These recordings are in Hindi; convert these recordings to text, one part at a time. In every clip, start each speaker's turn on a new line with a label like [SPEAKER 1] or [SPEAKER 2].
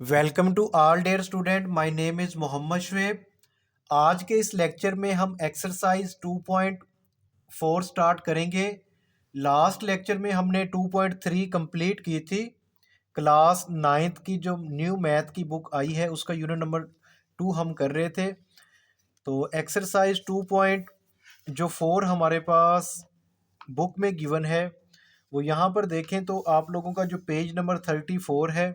[SPEAKER 1] Welcome to all dear student. My name is Mohammad Shoaib. आज के इस लेक्चर में हम एक्सरसाइज 2.4 स्टार्ट करेंगे। लास्ट लेक्चर में हमने 2.3 कंप्लीट की थी। क्लास 9th की जो न्यू मैथ की बुक आई है उसका यूनिट नंबर 2 हम कर रहे थे। तो एक्सरसाइज 2.4 हमारे पास बुक में गिवन है, वो यहाँ पर देखें तो आप लोगों का जो पेज नंबर 34 है।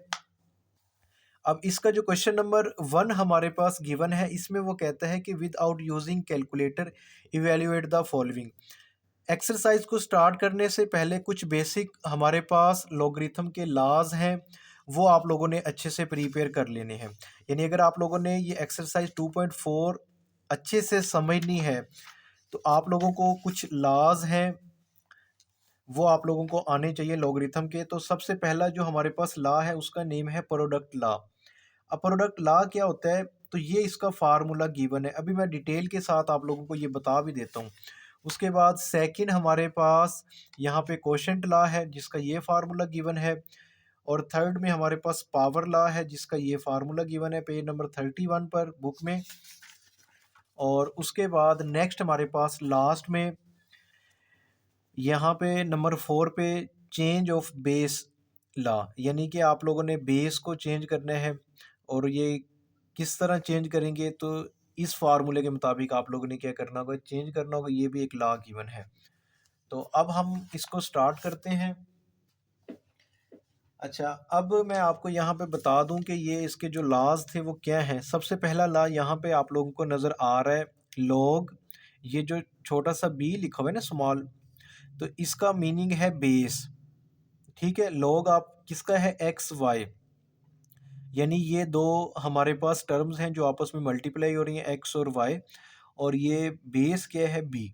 [SPEAKER 1] अब इसका जो क्वेश्चन नंबर 1 हमारे पास गिवन है, इसमें वो कहता है कि without using calculator evaluate the following. Exercise को स्टार्ट करने से पहले कुछ बेसिक हमारे पास लॉगरिथम के लॉज हैं, वो आप लोगों ने अच्छे से प्रिपेयर कर लेने हैं। यानी अगर आप लोगों ने ये एक्सरसाइज 2.4 अच्छे से समझनी है तो आप लोगों को कुछ लॉज हैं वो आप लोगों को आने चाहिए लॉगरिथम के। तो सबसे पहला जो हमारे पास लॉ है उसका नेम है प्रोडक्ट लॉ। अब प्रोडक्ट लॉ क्या होता है, तो ये इसका फार्मूला गिवन है। अभी मैं डिटेल के साथ आप लोगों को ये बता भी देता हूँ। उसके बाद सेकंड हमारे पास यहाँ पे कोशेंट लॉ है जिसका ये फार्मूला गिवन है। और थर्ड में हमारे पास पावर लॉ है जिसका ये फार्मूला गिवन है पेज नंबर 31 पर बुक में। और उसके बाद नेक्स्ट हमारे पास लास्ट में यहाँ पे नंबर 4 पे चेंज ऑफ बेस लॉ, यानी कि आप लोगों ने बेस को चेंज करना है। और ये किस तरह चेंज करेंगे, तो इस फार्मूले के मुताबिक आप लोगों ने क्या करना होगा, चेंज करना होगा। ये भी एक लॉ गिवन है। तो अब हम इसको स्टार्ट करते हैं। अच्छा, अब मैं आपको यहाँ पे बता दूं कि ये इसके जो लॉज थे वो क्या हैं। सबसे पहला लॉ यहाँ पे आप लोगों को नज़र आ रहा है, लॉग। ये जो छोटा सा बी लिखा हुआ है ना, स्मॉल, तो इसका मीनिंग है बेस। ठीक है, लॉग आप किसका है, एक्स वाई। यानी ये दो हमारे पास टर्म्स हैं जो आपस में मल्टीप्लाई हो रही हैं, एक्स और वाई। और ये बेस क्या है, बी।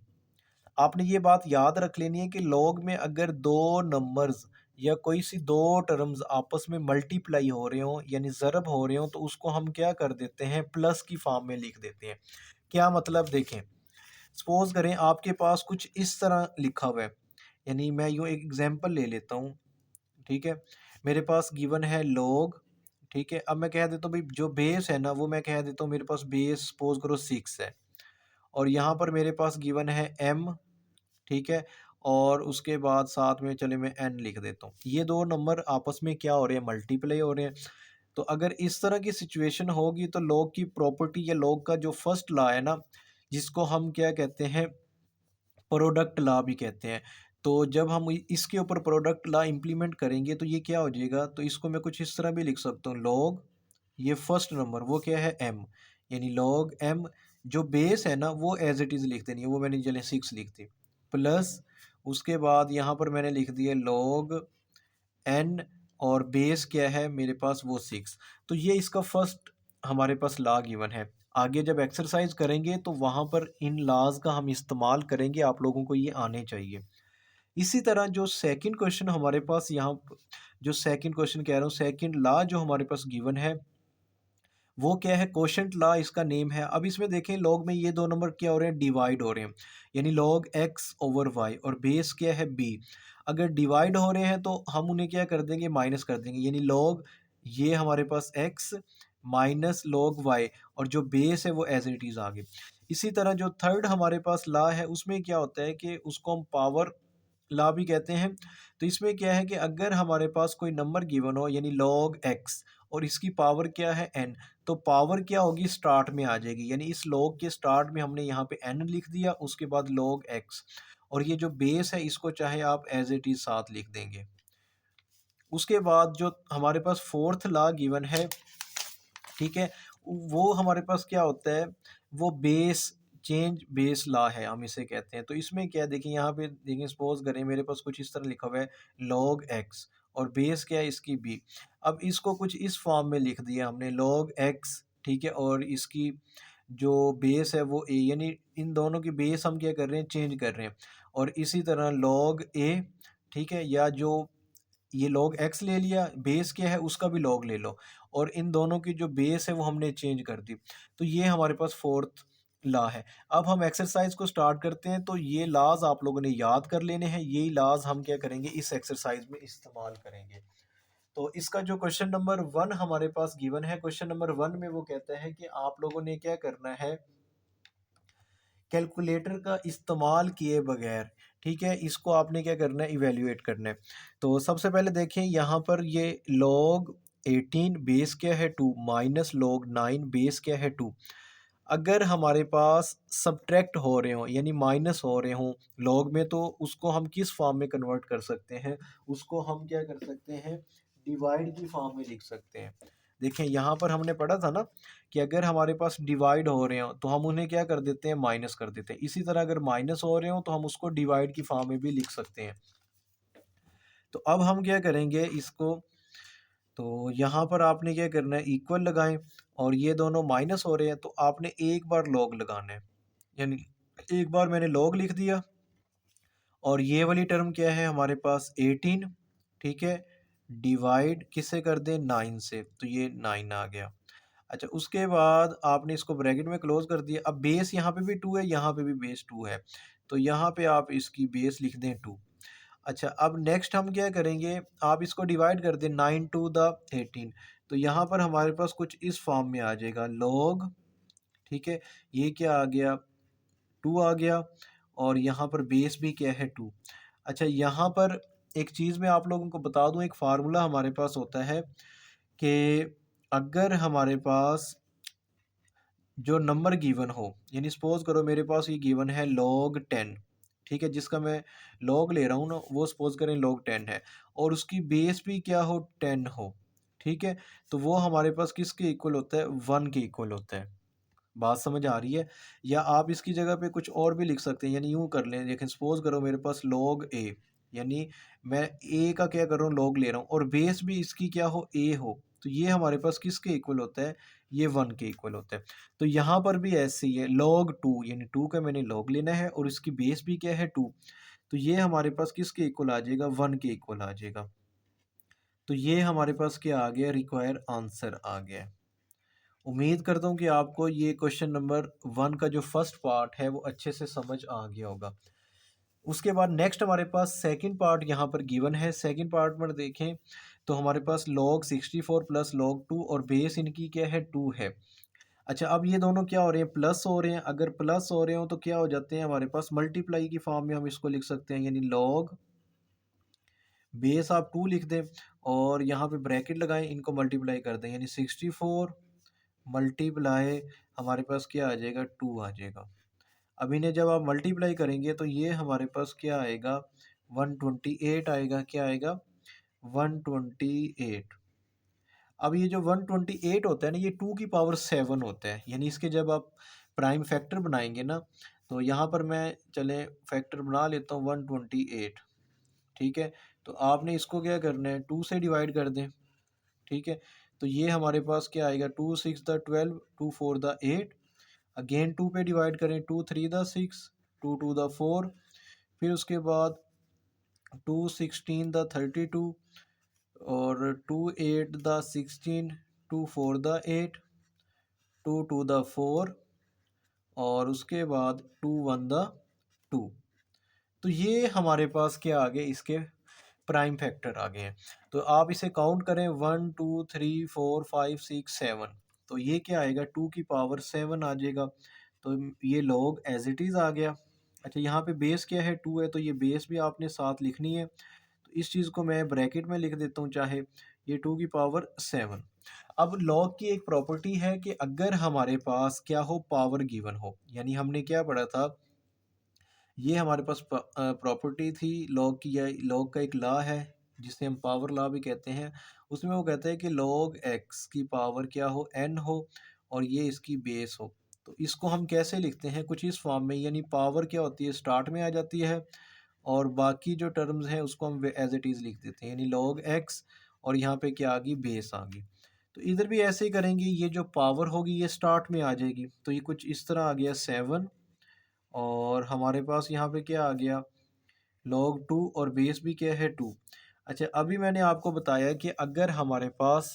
[SPEAKER 1] आपने ये बात याद रख लेनी है कि लॉग में अगर दो नंबर्स या कोई सी दो टर्म्स आपस में मल्टीप्लाई हो रहे हो यानी ज़रब हो रहे हो, तो उसको हम क्या कर देते हैं, प्लस की फॉर्म में लिख देते हैं। क्या मतलब, देखें, सपोज करें आपके पास कुछ इस तरह लिखा हुआ है। यानी मैं यूँ एक एग्जांपल ले लेता हूँ। ठीक है, मेरे पास गिवन है लॉग। ठीक है, अब मैं कह देता हूँ भाई जो बेस है ना, वो मैं कह देता हूँ मेरे पास बेस सपोज करो 6 है। और यहाँ पर मेरे पास गिवन है m। ठीक है, और उसके बाद साथ में चले मैं n लिख देता हूँ। ये दो नंबर आपस में क्या हो रहे हैं, मल्टीप्लाई हो रहे हैं। तो अगर इस तरह की सिचुएशन होगी तो लॉग की प्रॉपर्टी या लॉग का जो फर्स्ट लॉ है ना, जिसको हम क्या कहते हैं, प्रोडक्ट लॉ भी कहते हैं। तो जब हम इसके ऊपर प्रोडक्ट लॉ इम्प्लीमेंट करेंगे तो ये क्या हो जाएगा, तो इसको मैं कुछ इस तरह भी लिख सकता हूँ, लॉग ये फर्स्ट नंबर वो क्या है, m। यानी लॉग m, जो बेस है ना वो एज इट इज़ लिख देनी है, वो मैंने चले 6 लिख दी, प्लस उसके बाद यहाँ पर मैंने लिख दिया लॉग n। और बेस क्या है मेरे पास, वो 6। तो ये इसका फर्स्ट हमारे पास लॉ गिवन है। आगे जब एक्सरसाइज करेंगे तो वहाँ पर इन लॉज का हम इस्तेमाल करेंगे, आप लोगों को ये आने चाहिए। इसी तरह जो सेकंड क्वेश्चन हमारे पास जो सेकंड क्वेश्चन कह रहा हूँ, सेकंड लॉ जो हमारे पास गिवन है वो क्या है, कोशेंट लॉ इसका नेम है। अब इसमें देखें लॉग में ये दो नंबर क्या हो रहे हैं, डिवाइड हो रहे हैं। यानी लॉग एक्स ओवर वाई, और बेस क्या है, बी। अगर डिवाइड हो रहे हैं तो हम उन्हें क्या कर देंगे, माइनस कर देंगे। यानी लॉग ये हमारे पास एक्स माइनस लॉग वाई, और जो बेस है वो एज इट इज़ आ गए। इसी तरह जो थर्ड हमारे पास लॉ है उसमें क्या होता है कि उसको हम पावर लॉ भी कहते हैं। तो इसमें क्या है कि अगर हमारे पास कोई नंबर गिवन हो, यानी लॉग एक्स, और इसकी पावर क्या है, एन, तो पावर क्या होगी, स्टार्ट में आ जाएगी। यानी इस लॉग के स्टार्ट में हमने यहाँ पे n लिख दिया, उसके बाद लॉग x। और ये जो बेस है इसको चाहे आप एज इट इज साथ लिख देंगे। उसके बाद जो हमारे पास फोर्थ लॉ गिवन है, ठीक है, वो हमारे पास क्या होता है, वो बेस चेंज बेस लॉ है, हम इसे कहते हैं। तो इसमें क्या है, देखिए यहाँ पे देखिए, सपोज करें मेरे पास कुछ इस तरह लिखा हुआ है लॉग एक्स, और बेस क्या है इसकी बी। अब इसको कुछ इस फॉर्म में लिख दिया हमने, लॉग एक्स, ठीक है, और इसकी जो बेस है वो ए। यानी इन दोनों की बेस हम क्या कर रहे हैं, चेंज कर रहे हैं। और इसी तरह लॉग ए, ठीक है, या जो ये लॉग एक्स ले लिया, बेस क्या है उसका भी लॉग ले लो, और इन दोनों की जो बेस है वो हमने चेंज कर दी। तो ये हमारे पास फोर्थ लॉ है। अब हम एक्सरसाइज को स्टार्ट करते हैं। तो ये लॉज आप लोगों ने याद कर लेने हैं, यही लॉज हम क्या करेंगे, इस एक्सरसाइज में इस्तेमाल करेंगे। तो इसका जो क्वेश्चन नंबर 1 हमारे पास गिवन है, क्वेश्चन नंबर 1 में वो कहता है कि आप लोगों ने क्या करना है, कैलकुलेटर का इस्तेमाल किए बगैर, ठीक है, इसको आपने क्या करना है, इवैल्यूएट करना है। तो सबसे पहले देखें यहाँ पर ये log 18 बेस क्या है 2 माइनस log 9 बेस क्या है 2। अगर हमारे पास सब्ट्रैक्ट हो रहे हों यानी माइनस हो रहे हों लॉग में, तो उसको हम किस फॉर्म में कन्वर्ट कर सकते हैं, उसको हम क्या कर सकते हैं, डिवाइड की फॉर्म में लिख सकते हैं। देखें यहाँ पर हमने पढ़ा था ना कि अगर हमारे पास डिवाइड हो रहे हो तो हम उन्हें क्या कर देते हैं, माइनस कर देते हैं। इसी तरह अगर माइनस हो रहे हो तो हम उसको डिवाइड की फॉर्म में भी लिख सकते हैं। तो अब हम क्या करेंगे इसको, तो यहाँ पर आपने क्या करना है, इक्वल लगाएं, और ये दोनों माइनस हो रहे हैं तो आपने एक बार लॉग लगाना है, यानी एक बार मैंने लॉग लिख दिया। और ये वाली टर्म क्या है हमारे पास 18, ठीक है, डिवाइड किससे कर दें, 9 से, तो ये 9 आ गया। अच्छा, उसके बाद आपने इसको ब्रैकेट में क्लोज कर दिया। अब बेस यहाँ पे भी 2 है, यहाँ पे भी बेस 2 है, तो यहाँ पे आप इसकी बेस लिख दें 2। अच्छा, अब नेक्स्ट हम क्या करेंगे, आप इसको डिवाइड कर दें 9 टू द 18, तो यहाँ पर हमारे पास कुछ इस फॉर्म में आ जाएगा लॉग, ठीक है, ये क्या आ गया, 2 आ गया, और यहाँ पर बेस भी क्या है 2। अच्छा, यहाँ पर एक चीज़ मैं आप लोगों को बता दूँ, एक फार्मूला हमारे पास होता है कि अगर हमारे पास जो नंबर गिवन हो, यानी सपोज करो मेरे पास ये गिवन है log 10, ठीक है, जिसका मैं log ले रहा हूँ ना, वो सपोज करें log 10 है, और उसकी बेस भी क्या हो, 10 हो, ठीक है, तो वो हमारे पास किसके इक्वल होता है, 1 के इक्वल होता है। बात समझ आ रही है? या आप इसकी जगह पे कुछ और भी लिख सकते हैं, यानी यूँ कर लें, देखें सपोज़ करो मेरे पास log a, यानी मैं a का क्या कर रहा हूँ, log ले रहा हूँ, और बेस भी इसकी क्या हो, a हो, तो ये हमारे पास किसके इक्वल होता है, ये 1 के इक्वल होता है। तो यहाँ पर भी ऐसे ही है, log 2 यानी 2 का मैंने log लेना है और इसकी बेस भी क्या है 2, तो ये हमारे पास किसके इक्वल आ जाएगा, 1 के इक्वल आ जाएगा। तो ये हमारे पास क्या आ गया, रिक्वायर आंसर आ गया। उम्मीद करता हूँ कि आपको ये क्वेश्चन नंबर 1 का जो फर्स्ट पार्ट है वो अच्छे से समझ आ गया होगा। उसके बाद नेक्स्ट हमारे पास सेकंड पार्ट यहाँ पर गिवन है। सेकंड पार्ट में देखें तो हमारे पास log 64 प्लस log 2 और बेस इनकी क्या है, 2 है। अच्छा, अब ये दोनों क्या हो रहे हैं, प्लस हो रहे हैं। अगर प्लस हो रहे हो तो क्या हो जाते हैं हमारे पास, मल्टीप्लाई की फॉर्म में हम इसको लिख सकते हैं, यानी log बेस आप 2 लिख दें और यहाँ पे ब्रैकेट लगाएं, इनको मल्टीप्लाई कर दें, यानी 64 मल्टीप्लाई हमारे पास क्या आ जाएगा, 2 आ जाएगा। अब इन्हें जब आप मल्टीप्लाई करेंगे तो ये हमारे पास क्या आएगा, 128 आएगा, क्या आएगा, 128। अब ये जो 128 होता है ना, ये 2 की पावर 7 होता है, यानी इसके जब आप प्राइम फैक्टर बनाएंगे ना, तो यहाँ पर मैं चलें फैक्टर बना लेता हूँ 128, ठीक है, तो आपने इसको क्या करना है, 2 से डिवाइड कर दें, ठीक है, तो ये हमारे पास क्या आएगा, 2 6 द 12, 2 4 द 8, अगेन 2 पे डिवाइड करें, 2 3 द 6, 2 2 द 4, फिर उसके बाद 2 16 द 32, और 2 8 द 16, 2 4 द 8, 2 2 द 4, और उसके बाद 2 1 द 2। तो ये हमारे पास क्या आ गए, इसके प्राइम फैक्टर आ गए हैं। तो आप इसे काउंट करें, 1 2 3 4 5 6 7, तो ये क्या आएगा, 2 की पावर 7 आ जाएगा। तो ये log एज इट इज़ आ गया। अच्छा, यहाँ पे बेस क्या है, 2 है, तो ये बेस भी आपने साथ लिखनी है, तो इस चीज़ को मैं ब्रैकेट में लिख देता हूँ चाहे, ये 2 की पावर 7। अब log की एक प्रॉपर्टी है कि अगर हमारे पास क्या हो, पावर गिवन हो, यानी हमने क्या पढ़ा था, ये हमारे पास प्रॉपर्टी थी लॉग की, या लॉग का एक लॉ है जिसे हम पावर लॉ भी कहते हैं। उसमें वो कहता है कि log x की पावर क्या हो, n हो, और ये इसकी बेस हो। तो इसको हम कैसे लिखते हैं, कुछ इस फॉर्म में, यानी पावर क्या होती है, स्टार्ट में आ जाती है, और बाकी जो टर्म्स हैं उसको हम एज इट इज़ लिख देते हैं, यानी log x, और यहाँ पे क्या आ गई, बेस आ गई। तो इधर भी ऐसे ही करेंगे, ये जो पावर होगी ये स्टार्ट में आ जाएगी, तो ये कुछ इस तरह आ गया 7, और हमारे पास यहाँ पे क्या आ गया, log 2, और बेस भी क्या है, 2। अच्छा, अभी मैंने आपको बताया कि अगर हमारे पास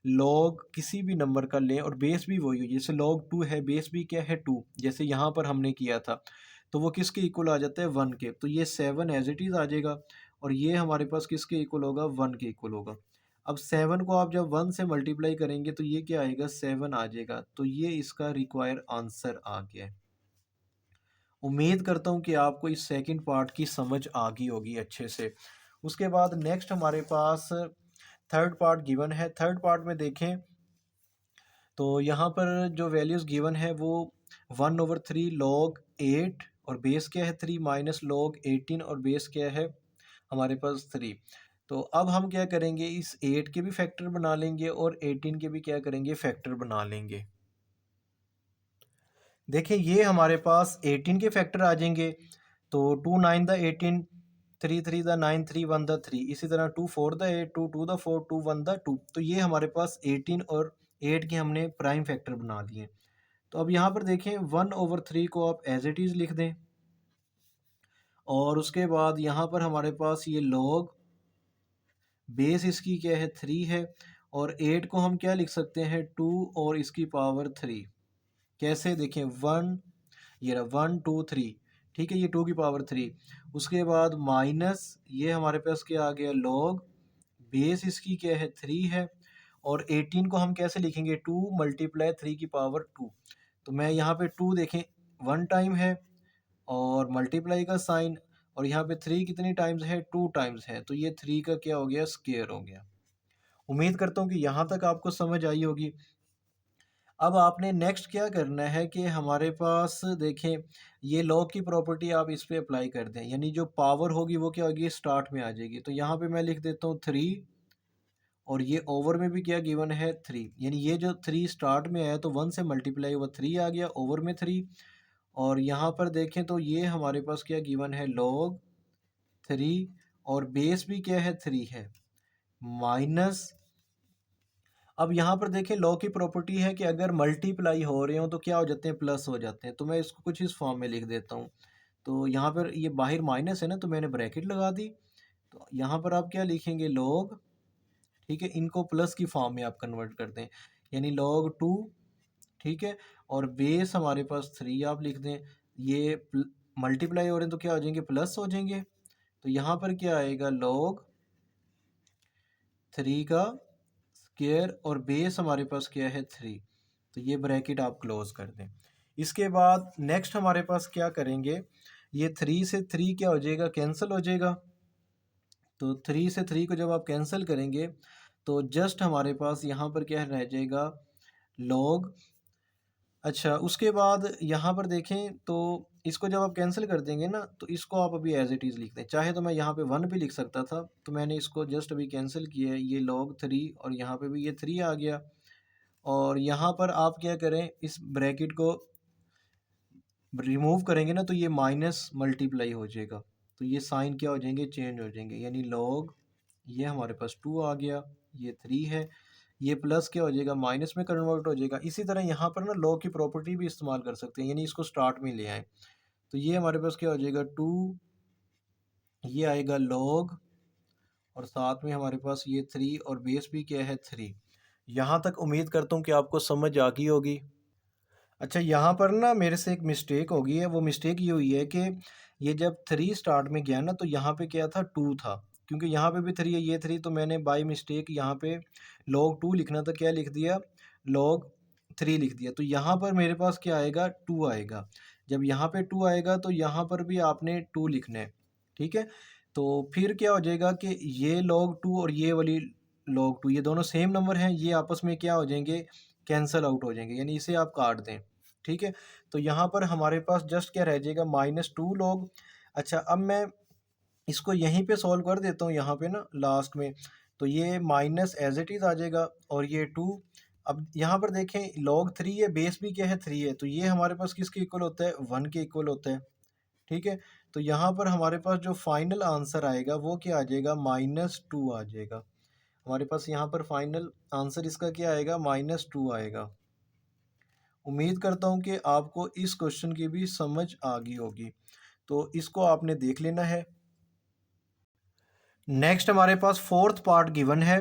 [SPEAKER 1] log किसी भी नंबर का लें और बेस भी वही हो, जैसे log 2 है, बेस भी क्या है, 2, जैसे यहाँ पर हमने किया था, तो वो किसके इक्वल आ जाता है, 1 के, तो ये 7 एज इट इज़ आ जाएगा, और ये हमारे पास किसके इक्वल होगा, 1 के इक्वल होगा। अब 7 को आप जब 1 से मल्टीप्लाई करेंगे तो ये क्या आएगा, 7 आ जाएगा। तो ये इसका रिक्वायर आंसर आ गया है। उम्मीद करता हूँ कि आपको इस सेकंड पार्ट की समझ आ गई होगी अच्छे से। उसके बाद नेक्स्ट हमारे पास थर्ड पार्ट गिवन है। थर्ड पार्ट में देखें तो यहाँ पर जो वैल्यूज़ गिवन है वो 1/3 लॉग 8 और बेस क्या है 3 माइनस लॉग 18 और बेस क्या है हमारे पास 3। तो अब हम क्या करेंगे, इस 8 के भी फैक्टर बना लेंगे और 18 के भी क्या करेंगे, फैक्टर बना लेंगे। देखिए ये हमारे पास 18 के फैक्टर आ जाएंगे। तो 2 9 द 18, 3 3 द 9, 3 1 द 3, इसी तरह 2 4 द 8, 2 2 द 4, 2 1 द 2। तो ये हमारे पास 18 और 8 के हमने प्राइम फैक्टर बना दिए। तो अब यहाँ पर देखें 1/3 को आप एज इट इज़ लिख दें और उसके बाद यहाँ पर हमारे पास ये लॉग बेस इसकी क्या है 3 है और 8 को हम क्या लिख सकते हैं 2 और इसकी पावर 3। कैसे देखें 1, ये रहा 1 2 3, ठीक है, ये 2 की पावर 3। उसके बाद माइनस ये हमारे पास क्या आ गया लॉग बेस इसकी क्या है 3 है और 18 को हम कैसे लिखेंगे 2 मल्टीप्लाई 3 की पावर 2। तो मैं यहाँ पे 2 देखें 1 टाइम है और मल्टीप्लाई का साइन, और यहाँ पे 3 कितनी टाइम्स है 2 टाइम्स है, तो ये 3 का क्या हो गया स्क्वायर हो गया। उम्मीद करता हूँ कि यहाँ तक आपको समझ आई होगी। अब आपने नेक्स्ट क्या करना है कि हमारे पास देखें ये लॉग की प्रॉपर्टी आप इस पे अप्लाई कर दें, यानी जो पावर होगी वो क्या होगी स्टार्ट में आ जाएगी। तो यहाँ पे मैं लिख देता हूँ 3 और ये ओवर में भी क्या गिवन है 3, यानी ये जो 3 स्टार्ट में आया तो 1 से मल्टीप्लाई हुआ 3 आ गया, ओवर में 3। और यहाँ पर देखें तो ये हमारे पास क्या गिवन है लॉग 3 और बेस भी क्या है 3 है माइनस। अब यहाँ पर देखें लॉ की प्रॉपर्टी है कि अगर मल्टीप्लाई हो रहे हो तो क्या हो जाते हैं प्लस हो जाते हैं। तो मैं इसको कुछ इस फॉर्म में लिख देता हूँ। तो यहाँ पर ये बाहर माइनस है ना, तो मैंने ब्रैकेट लगा दी। तो यहाँ पर आप क्या लिखेंगे लॉग, ठीक है, इनको प्लस की फॉर्म में आप कन्वर्ट कर दें, यानी लॉग 2, ठीक है, और बेस हमारे पास 3 आप लिख दें। ये मल्टीप्लाई हो रहे हैं तो क्या हो जाएंगे प्लस हो जाएंगे। तो यहाँ पर क्या आएगा लॉग 3 का स्क्वायर और बेस हमारे पास क्या है 3। तो ये ब्रैकेट आप क्लोज कर दें। इसके बाद नेक्स्ट हमारे पास क्या करेंगे, ये 3 से 3 क्या हो जाएगा कैंसिल हो जाएगा। तो 3 से 3 को जब आप कैंसिल करेंगे तो जस्ट हमारे पास यहाँ पर क्या रह जाएगा लॉग। अच्छा उसके बाद यहाँ पर देखें तो इसको जब आप कैंसिल कर देंगे ना तो इसको आप अभी एज इट इज़ लिख दें। चाहे तो मैं यहाँ पे 1 भी लिख सकता था, तो मैंने इसको जस्ट अभी कैंसिल किया है, ये लॉग 3 और यहाँ पे भी ये 3 आ गया। और यहाँ पर आप क्या करें इस ब्रैकेट को रिमूव करेंगे ना तो ये माइनस मल्टीप्लाई हो जाएगा, तो ये साइन क्या हो जाएंगे चेंज हो जाएंगे, यानी लॉग ये हमारे पास 2 आ गया, ये 3 है, ये प्लस क्या हो जाएगा माइनस में कन्वर्ट हो जाएगा। इसी तरह यहाँ पर ना लॉग की प्रॉपर्टी भी इस्तेमाल कर सकते हैं, यानी इसको स्टार्ट में ले आए। तो ये हमारे पास क्या हो जाएगा 2, ये आएगा लॉग और साथ में हमारे पास ये 3 और बेस भी क्या है 3। यहाँ तक उम्मीद करता हूँ कि आपको समझ आ गई होगी। अच्छा यहाँ पर ना मेरे से एक मिस्टेक हो गई है, वो मिस्टेक ये हुई है कि ये जब 3 स्टार्ट में गया ना तो यहाँ पे क्या था 2 था, क्योंकि यहाँ पे भी 3 है ये 3, तो मैंने बाय मिस्टेक यहाँ पे log 2 लिखना था, क्या लिख दिया log 3 लिख दिया। तो यहाँ पर मेरे पास क्या आएगा 2 आएगा। जब यहाँ पे 2 आएगा तो यहाँ पर भी आपने 2 लिखना है, ठीक है। तो फिर क्या हो जाएगा कि ये log 2 और ये वाली log 2 ये दोनों सेम नंबर हैं, ये आपस में क्या हो जाएंगे कैंसल आउट हो जाएंगे, यानी इसे आप काट दें, ठीक है। तो यहाँ पर हमारे पास जस्ट क्या रह जाएगा -2 log। अच्छा अब मैं इसको यहीं पे सॉल्व कर देता हूँ यहाँ पे ना लास्ट में, तो ये माइनस एज इट इज़ आ जाएगा और ये 2। अब यहाँ पर देखें log 3 है, बेस भी क्या है 3 है, तो ये हमारे पास किसके इक्वल होता है 1 के इक्वल होता है, ठीक है। तो यहाँ पर हमारे पास जो फाइनल आंसर आएगा वो क्या आ जाएगा -2 आ जाएगा। हमारे पास यहाँ पर फाइनल आंसर इसका क्या आएगा -2 आएगा। उम्मीद करता हूँ कि आपको इस क्वेश्चन की भी समझ आ गई होगी, तो इसको आपने देख लेना है। नेक्स्ट हमारे पास फोर्थ पार्ट गिवन है।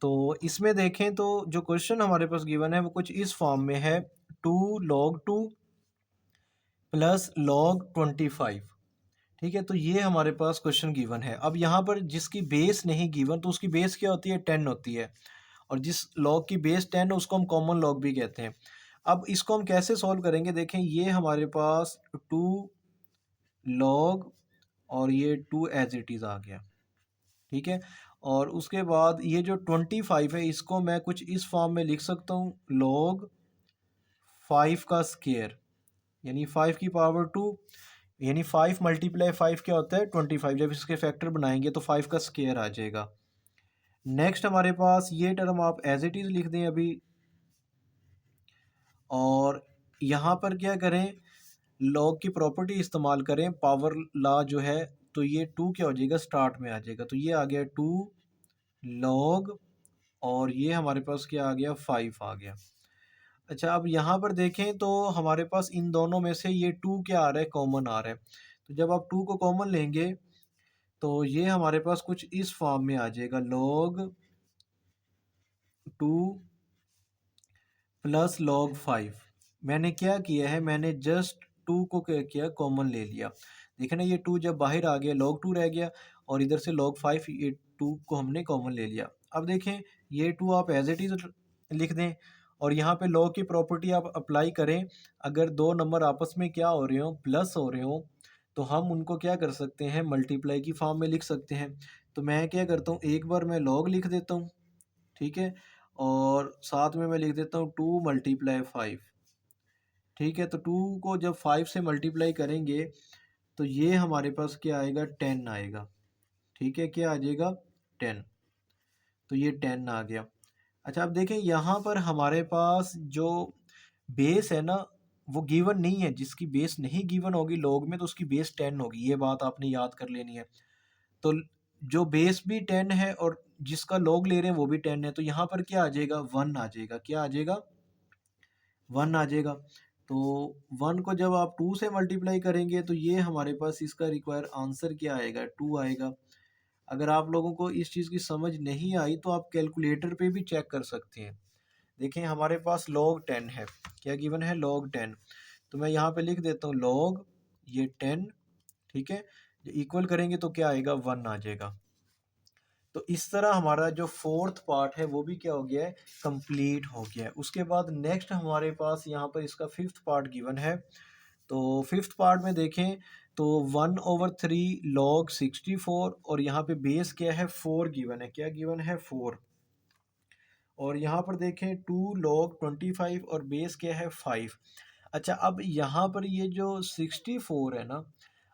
[SPEAKER 1] तो इसमें देखें तो जो क्वेश्चन हमारे पास गिवन है वो कुछ इस फॉर्म में है 2 log 2 प्लस log 25, ठीक है, तो ये हमारे पास क्वेश्चन गिवन है। अब यहाँ पर जिसकी बेस नहीं गिवन तो उसकी बेस क्या होती है, 10 होती है। और जिस लॉग की बेस 10 है उसको हम कॉमन लॉग भी कहते हैं। अब इसको हम कैसे सॉल्व करेंगे, देखें ये हमारे पास 2 लॉग और ये 2 एज इट इज़ आ गया। ठीक है, और उसके बाद ये जो 25 है इसको मैं कुछ इस फॉर्म में लिख सकता हूँ, लॉग 5 का स्केयर, यानी 5 की पावर 2, यानी 5 मल्टीप्लाई 5 क्या होता है, 25। जब इसके फैक्टर बनाएंगे तो 5 का स्केयर आ जाएगा। नेक्स्ट हमारे पास ये टर्म आप एज इट इज़ लिख दें अभी, और यहाँ पर क्या करें, लॉग की प्रॉपर्टी इस्तेमाल करें, पावर लॉ जो है, तो ये 2 क्या हो जाएगा, स्टार्ट में आ जाएगा। तो ये आ गया 2 लॉग, और ये हमारे पास क्या आ गया, 5 आ गया। अच्छा, अब यहाँ पर देखें तो हमारे पास इन दोनों में से ये 2 क्या आ रहा है, कॉमन आ रहा है। तो जब आप 2 को कॉमन लेंगे तो ये हमारे पास कुछ इस फॉर्म में आ जाएगा, लॉग 2 प्लस लॉग 5। मैंने क्या किया है, मैंने जस्ट 2 को क्या किया, कॉमन ले लिया। देखें ना, ये 2 जब बाहर आ गया लॉग 2 रह गया, और इधर से लॉग 5, ये 2 को हमने कॉमन ले लिया। अब देखें ये 2 आप एज इट इज़ लिख दें, और यहाँ पे लॉग की प्रॉपर्टी आप अप्लाई करें। अगर दो नंबर आपस में क्या हो रहे हो, प्लस हो रहे हो, तो हम उनको क्या कर सकते हैं, मल्टीप्लाई की फॉर्म में लिख सकते हैं। तो मैं क्या करता हूँ, एक बार मैं लॉग लिख देता हूँ, ठीक है, और साथ में मैं लिख देता हूँ 2 मल्टीप्लाई 5। ठीक है, तो 2 को जब 5 से मल्टीप्लाई करेंगे तो ये हमारे पास क्या आएगा, 10 आएगा। ठीक है, क्या आ जाएगा, 10। तो ये 10 आ गया। अच्छा, अब देखें यहाँ पर हमारे पास जो बेस है ना, वो गिवन नहीं है। जिसकी बेस नहीं गिवन होगी लॉग में तो उसकी बेस 10 होगी, ये बात आपने याद कर लेनी है। तो जो बेस भी 10 है और जिसका लॉग ले रहे हैं वो भी 10 है, तो यहाँ पर क्या आ जाएगा, 1 आ जाएगा। क्या आ जाएगा, 1 आ जाएगा। तो 1 को जब आप 2 से मल्टीप्लाई करेंगे तो ये हमारे पास इसका रिक्वायर आंसर क्या आएगा, 2 आएगा। अगर आप लोगों को इस चीज़ की समझ नहीं आई तो आप कैलकुलेटर पे भी चेक कर सकते हैं। देखें हमारे पास log 10 है, क्या गिवन है, log 10। तो मैं यहाँ पे लिख देता हूँ log ये 10, ठीक है, इक्वल करेंगे तो क्या आएगा, 1 आ जाएगा। तो इस तरह हमारा जो फोर्थ पार्ट है वो भी क्या हो गया है, कंप्लीट हो गया है। उसके बाद नेक्स्ट हमारे पास यहाँ पर इसका फिफ्थ पार्ट गिवन है। तो फिफ्थ पार्ट में देखें तो 1/3 log 64, और यहाँ पे बेस क्या है, 4 गिवन है। क्या गिवन है, 4। और यहाँ पर देखें 2 log 25 और बेस क्या है, 5। अच्छा, अब यहाँ पर ये जो 64 है ना,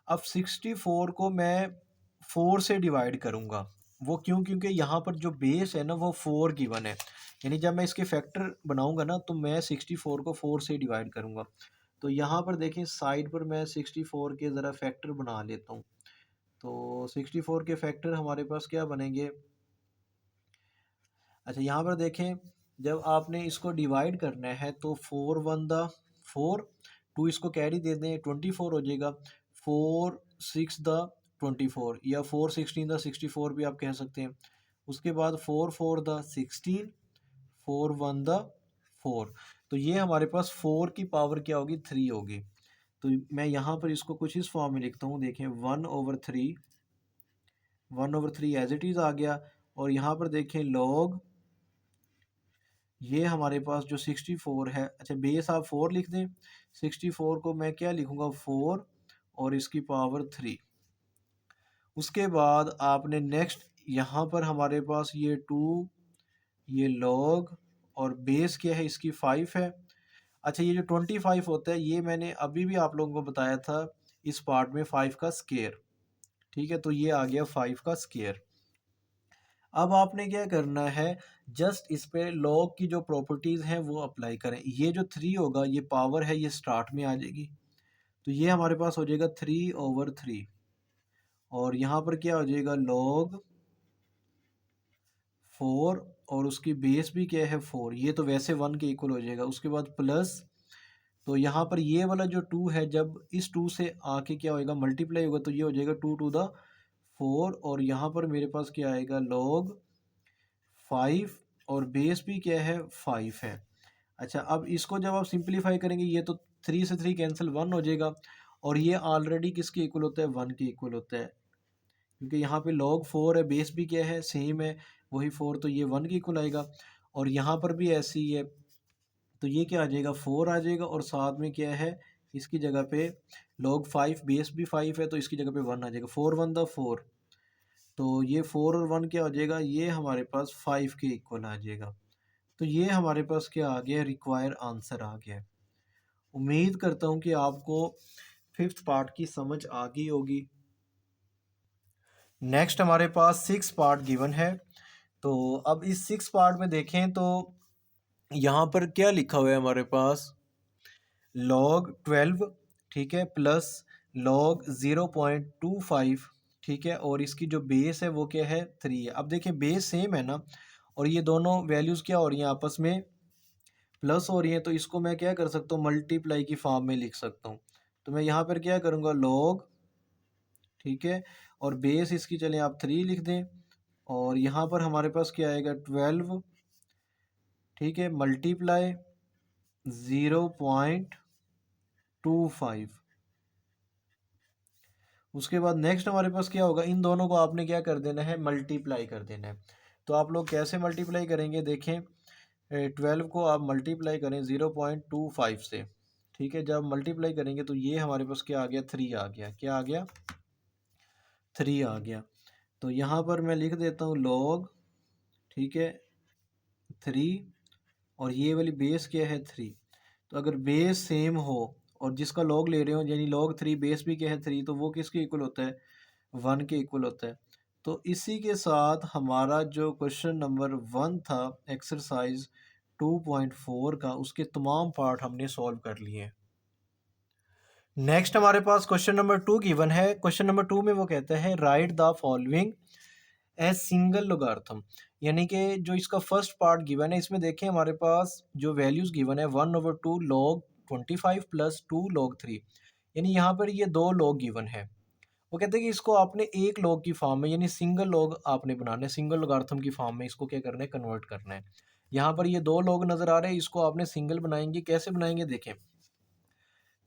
[SPEAKER 1] अब 64 को मैं 4 से डिवाइड करूँगा। वो क्यों, क्योंकि यहाँ पर जो बेस है ना वो 4 गिवन है। यानी जब मैं इसके फैक्टर बनाऊँगा ना तो मैं 64 को 4 से डिवाइड करूँगा। तो यहाँ पर देखें साइड पर मैं 64 के ज़रा फैक्टर बना लेता हूँ। तो 64 के फैक्टर हमारे पास क्या बनेंगे। अच्छा, यहाँ पर देखें जब आपने इसको डिवाइड करना है तो 4 1 द 4, 2 इसको कैरी दे दें 24 हो जाएगा। 4 6 द 24, या 4 16 द 64 भी आप कह सकते हैं। उसके बाद 4 4 द 16, 4 1 द 4। तो ये हमारे पास 4 की पावर क्या होगी, 3 होगी। तो मैं यहाँ पर इसको कुछ इस फॉर्म में लिखता हूँ, देखें 1/3, 1/3 एज इट इज़ आ गया। और यहाँ पर देखें लॉग ये हमारे पास जो 64 है, अच्छा बेस आप 4 लिख दें, 64 को मैं क्या लिखूँगा, 4 और इसकी पावर 3। उसके बाद आपने नेक्स्ट यहाँ पर हमारे पास ये 2, ये लॉग, और बेस क्या है इसकी 5 है। अच्छा, ये जो 25 होता है ये मैंने अभी भी आप लोगों को बताया था इस पार्ट में, 5 का स्केयर। ठीक है, तो ये आ गया 5 का स्केयर। अब आपने क्या करना है, जस्ट इस पे लॉग की जो प्रॉपर्टीज़ हैं वो अप्लाई करें। ये जो 3 होगा, ये पावर है, ये स्टार्ट में आ जाएगी। तो ये हमारे पास हो जाएगा 3/3, और यहाँ पर क्या हो जाएगा, लॉग 4, और उसकी बेस भी क्या है, 4। ये तो वैसे 1 के इक्वल हो जाएगा। उसके बाद प्लस, तो यहाँ पर ये वाला जो 2 है जब इस 2 से आके क्या होएगा, मल्टीप्लाई होगा, तो ये हो जाएगा 2 टू द 4, और यहाँ पर मेरे पास क्या आएगा, लॉग 5, और बेस भी क्या है, 5 है। अच्छा, अब इसको जब आप सिंप्लीफाई करेंगे ये तो 3 से 3 कैंसिल, 1 हो जाएगा। और ये ऑलरेडी किसके इक्वल होता है, 1 के इक्वल होता है, क्योंकि यहाँ पे log 4 है, बेस भी क्या है, सेम है, वही 4, तो ये 1 के इक्वल आएगा। और यहाँ पर भी ऐसे ही है, तो ये क्या आ जाएगा, 4 आ जाएगा, और साथ में क्या है, इसकी जगह पे log 5, बेस भी 5 है, तो इसकी जगह पे 1 आ जाएगा, 4 1 द 4। तो ये 4 और 1 क्या हो जाएगा, ये हमारे पास 5 के इक्वल आ जाएगा। तो ये हमारे पास क्या आ गया, रिक्वायर आंसर आ गया। उम्मीद करता हूँ कि आपको फिफ्थ पार्ट की समझ आ गई होगी। नेक्स्ट हमारे पास सिक्स पार्ट गिवन है। तो अब इस सिक्स पार्ट में देखें तो यहाँ पर क्या लिखा हुआ है हमारे पास, log 12, ठीक है, प्लस log 0.25, ठीक है, और इसकी जो बेस है वो क्या है, 3 है। अब देखिए बेस सेम है ना, और ये दोनों वैल्यूज़ क्या हो रही हैं, आपस में प्लस हो रही हैं, तो इसको मैं क्या कर सकता हूँ, मल्टीप्लाई की फॉर्म में लिख सकता हूँ। तो मैं यहाँ पर क्या करूँगा, log, ठीक है, और बेस इसकी चलें आप 3 लिख दें, और यहाँ पर हमारे पास क्या आएगा, 12, ठीक है, मल्टीप्लाई 0.25। उसके बाद नेक्स्ट हमारे पास क्या होगा, इन दोनों को आपने क्या कर देना है, मल्टीप्लाई कर देना है। तो आप लोग कैसे मल्टीप्लाई करेंगे, देखें, 12 को आप मल्टीप्लाई करें 0.25 से, ठीक है, जब मल्टीप्लाई करेंगे तो ये हमारे पास क्या आ गया, 3 आ गया, क्या आ गया, 3 आ गया। तो यहाँ पर मैं लिख देता हूँ log, ठीक है, 3, और ये वाली बेस क्या है, 3। तो अगर बेस सेम हो और जिसका log ले रहे हो, यानी log 3, बेस भी क्या है, 3, तो वो किसके इक्वल होता है, 1 के इक्वल होता है। तो इसी के साथ हमारा जो क्वेश्चन नंबर 1 था एक्सरसाइज 2.4 का, उसके तमाम पार्ट हमने सॉल्व कर लिए हैं। नेक्स्ट हमारे पास क्वेश्चन नंबर 2 गिवन है। क्वेश्चन नंबर 2 में वो कहते हैं write the following a single logarithm, यानी कि जो इसका फर्स्ट पार्ट गिवन है, इसमें देखें हमारे पास जो वैल्यूज गिवन है 1/2 log 25 प्लस 2 log 3, यानी यहाँ पर ये दो log गिवन है। वो कहते हैं कि इसको आपने एक log की फॉर्म में, यानी सिंगल log आपने बनाना है, सिंगल लोगार्थम की फॉर्म में इसको क्या करना है, कन्वर्ट करना है। यहाँ पर ये दो log नज़र आ रहे हैं, इसको आपने सिंगल बनाएंगे, कैसे बनाएंगे देखें।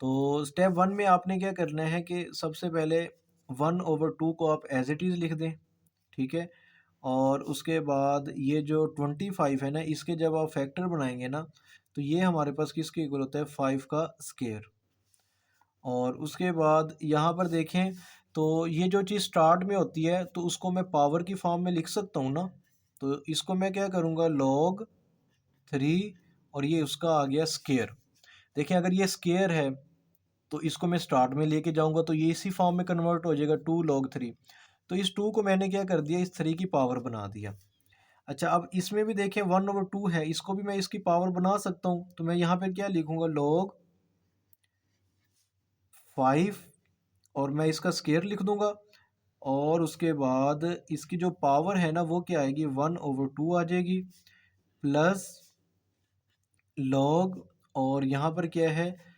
[SPEAKER 1] तो स्टेप 1 में आपने क्या करना है कि सबसे पहले 1/2 को आप एज इट इज़ लिख दें, ठीक है, और उसके बाद ये जो 25 है ना, इसके जब आप फैक्टर बनाएंगे ना, तो ये हमारे पास किसके इक्वल होता है, 5 का स्केयर। और उसके बाद यहाँ पर देखें तो ये जो चीज़ स्टार्ट में होती है तो उसको मैं पावर की फॉर्म में लिख सकता हूँ ना, तो इसको मैं क्या करूँगा, log 3, और ये उसका आ गया स्केयर। देखें अगर ये स्केयर है तो इसको मैं स्टार्ट में लेके जाऊँगा तो ये इसी फॉर्म में कन्वर्ट हो जाएगा, 2 log 3। तो इस 2 को मैंने क्या कर दिया, इस 3 की पावर बना दिया। अच्छा, अब इसमें भी देखें 1/2 है, इसको भी मैं इसकी पावर बना सकता हूँ, तो मैं यहाँ पे क्या लिखूँगा, log 5, और मैं इसका स्केयर लिख दूँगा, और उसके बाद इसकी जो पावर है ना वो क्या आएगी, 1/2 आ जाएगी, प्लस log, और यहाँ पर क्या है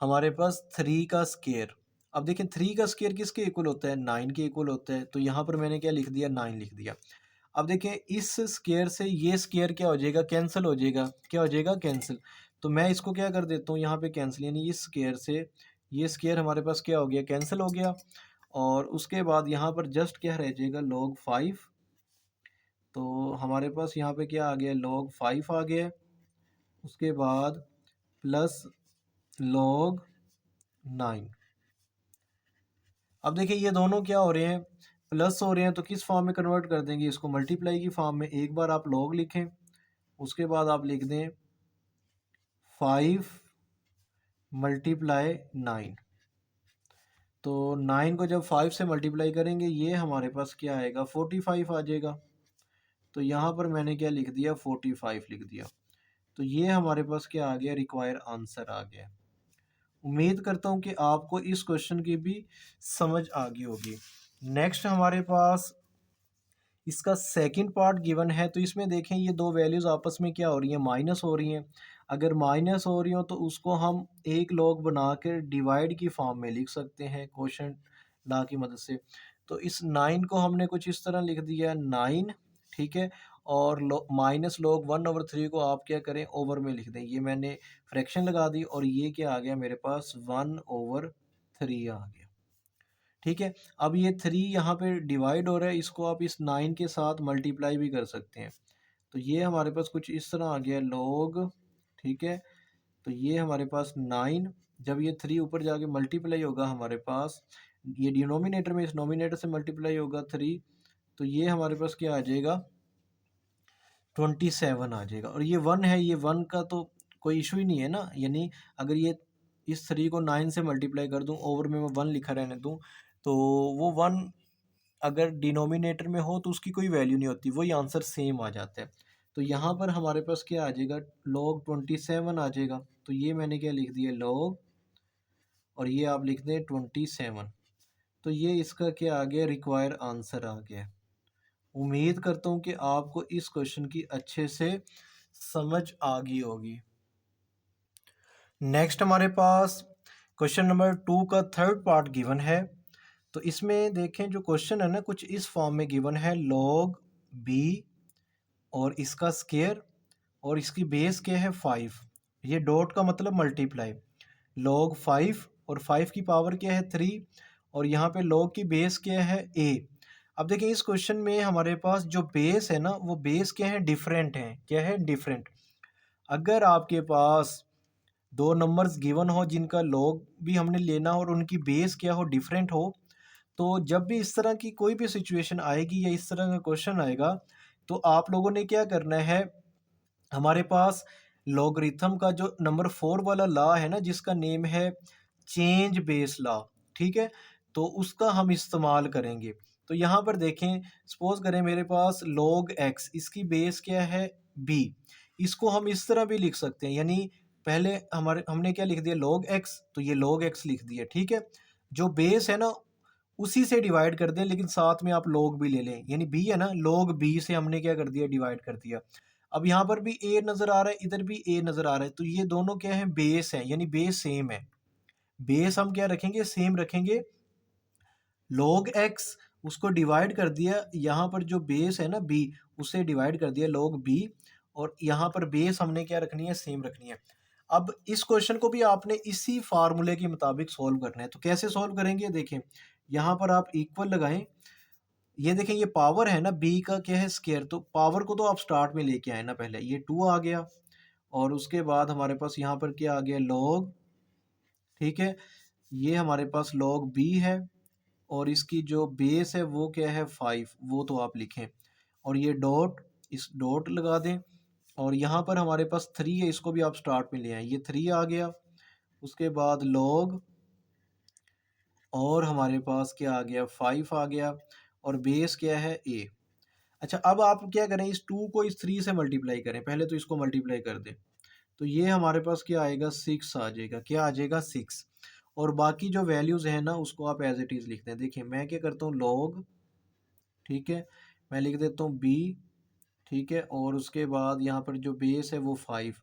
[SPEAKER 1] हमारे पास 3 का स्केयर। अब देखें 3 का स्केयर किसके इक्वल होता है, 9 के इक्वल होता है, तो यहाँ पर मैंने क्या लिख दिया, 9 लिख दिया। अब देखें इस स्केयर से ये स्केयर क्या हो जाएगा, कैंसिल हो जाएगा, क्या हो जाएगा, कैंसिल। तो मैं इसको क्या कर देता हूँ यहाँ पे कैंसिल, यानी इस स्केयर से ये स्केयर हमारे पास क्या हो गया, कैंसिल हो गया। और उसके बाद यहाँ पर जस्ट क्या रह जाएगा, log 5। तो हमारे पास यहाँ पे क्या आ गया, log 5 आ गया। उसके बाद प्लस log 9। अब देखिए ये दोनों क्या हो रहे हैं, प्लस हो रहे हैं, तो किस फॉर्म में कन्वर्ट कर देंगे इसको, मल्टीप्लाई की फॉर्म में। एक बार आप log लिखें, उसके बाद आप लिख दें 5 मल्टीप्लाई 9। तो 9 को जब 5 से मल्टीप्लाई करेंगे ये हमारे पास क्या आएगा, 45 आ जाएगा। तो यहाँ पर मैंने क्या लिख दिया, 45 लिख दिया। तो ये हमारे पास क्या आ गया, रिक्वायर आंसर आ गया। उम्मीद करता हूँ कि आपको इस क्वेश्चन की भी समझ आ गई होगी। नेक्स्ट हमारे पास इसका सेकंड पार्ट गिवन है, तो इसमें देखें ये दो वैल्यूज़ आपस में क्या हो रही हैं, माइनस हो रही हैं। अगर माइनस हो रही हो तो उसको हम एक log बनाकर डिवाइड की फॉर्म में लिख सकते हैं क्वोशंट लॉ की मदद से। तो इस 9 को हमने कुछ इस तरह लिख दिया, 9, ठीक है, और माइनस log 1/3 को आप क्या करें, ओवर में लिख दें। ये मैंने फ्रैक्शन लगा दी, और ये क्या आ गया मेरे पास, 1/3। 3 आ गया। ठीक है, अब ये 3 यहाँ पे डिवाइड हो रहा है, इसको आप इस 9 के साथ मल्टीप्लाई भी कर सकते हैं। तो ये हमारे पास कुछ इस तरह आ गया लॉग। ठीक है, तो ये हमारे पास 9, जब ये 3 ऊपर जाके मल्टीप्लाई होगा हमारे पास, ये डिनोमिनेटर में इस नोमिनेटर से मल्टीप्लाई होगा 3, तो ये हमारे पास क्या आ जाएगा, 27 आ जाएगा। और ये 1 है, ये 1 का तो कोई इशू ही नहीं है ना, यानी अगर ये इस 3 को 9 से मल्टीप्लाई कर दूं, ओवर में मैं 1 लिखा रहने दूं, तो वो 1 अगर डिनोमिनेटर में हो तो उसकी कोई वैल्यू नहीं होती, वही आंसर सेम आ जाता है। तो यहाँ पर हमारे पास क्या आ जाएगा, log 27 आ जाएगा। तो ये मैंने क्या लिख दिया, log, और ये आप लिख दें 27। तो ये इसका क्या आ गया, रिक्वायर आंसर आ गया। उम्मीद करता हूँ कि आपको इस क्वेश्चन की अच्छे से समझ आ गई होगी। नेक्स्ट हमारे पास क्वेश्चन नंबर 2 का थर्ड पार्ट गिवन है। तो इसमें देखें, जो क्वेश्चन है ना, कुछ इस फॉर्म में गिवन है, log b और इसका स्केयर और इसकी बेस क्या है 5। ये डॉट का मतलब मल्टीप्लाई, log 5 और 5 की पावर क्या है 3, और यहाँ पे log की बेस क्या है a। अब देखिए इस क्वेश्चन में हमारे पास जो बेस है ना, वो बेस क्या है, डिफरेंट है। क्या है, डिफरेंट। अगर आपके पास दो नंबर्स गिवन हो जिनका log भी हमने लेना हो और उनकी बेस क्या हो, डिफरेंट हो, तो जब भी इस तरह की कोई भी सिचुएशन आएगी या इस तरह का क्वेश्चन आएगा, तो आप लोगों ने क्या करना है, हमारे पास लॉगरिथम का जो नंबर 4 वाला लॉ है ना, जिसका नेम है चेंज बेस लॉ, ठीक है, तो उसका हम इस्तेमाल करेंगे। तो यहाँ पर देखें, सपोज करें मेरे पास log x, इसकी बेस क्या है b, इसको हम इस तरह भी लिख सकते हैं, यानी पहले हमने क्या लिख दिया, log x, तो ये log x लिख दिया। ठीक है, जो बेस है ना उसी से डिवाइड कर दें, लेकिन साथ में आप log भी ले लें, यानी b है ना, log b से हमने क्या कर दिया, डिवाइड कर दिया। अब यहाँ पर भी a नज़र आ रहा है, इधर भी a नज़र आ रहा है, तो ये दोनों क्या है, बेस है, यानी बेस सेम है। बेस हम क्या रखेंगे, सेम रखेंगे। log x उसको डिवाइड कर दिया, यहाँ पर जो बेस है ना b, उसे डिवाइड कर दिया log b, और यहाँ पर बेस हमने क्या रखनी है, सेम रखनी है। अब इस क्वेश्चन को भी आपने इसी फार्मूले के मुताबिक सोल्व करना है। तो कैसे सोल्व करेंगे, देखें यहाँ पर आप इक्वल लगाएं, ये देखें ये पावर है ना, b का क्या है, स्केयर, तो पावर को तो आप स्टार्ट में लेके आए ना, पहले ये 2 आ गया, और उसके बाद हमारे पास यहाँ पर क्या आ गया, log। ठीक है, ये हमारे पास log b है, और इसकी जो बेस है वो क्या है 5, वो तो आप लिखें, और ये डॉट, इस डॉट लगा दें, और यहाँ पर हमारे पास 3 है, इसको भी आप स्टार्ट में ले आए, ये 3 आ गया। उसके बाद log, और हमारे पास क्या आ गया, 5 आ गया, और बेस क्या है a। अच्छा, अब आप क्या करें, इस 2 को इस 3 से मल्टीप्लाई करें, पहले तो इसको मल्टीप्लाई कर दें, तो ये हमारे पास क्या आएगा, 6 आ जाएगा। क्या आ जाएगा, 6। और बाकी जो वैल्यूज़ हैं ना, उसको आप एज इट इज़ लिखते हैं। देखिए मैं क्या करता हूँ, log, ठीक है, मैं लिख देता हूँ b, ठीक है, और उसके बाद यहाँ पर जो बेस है वो 5,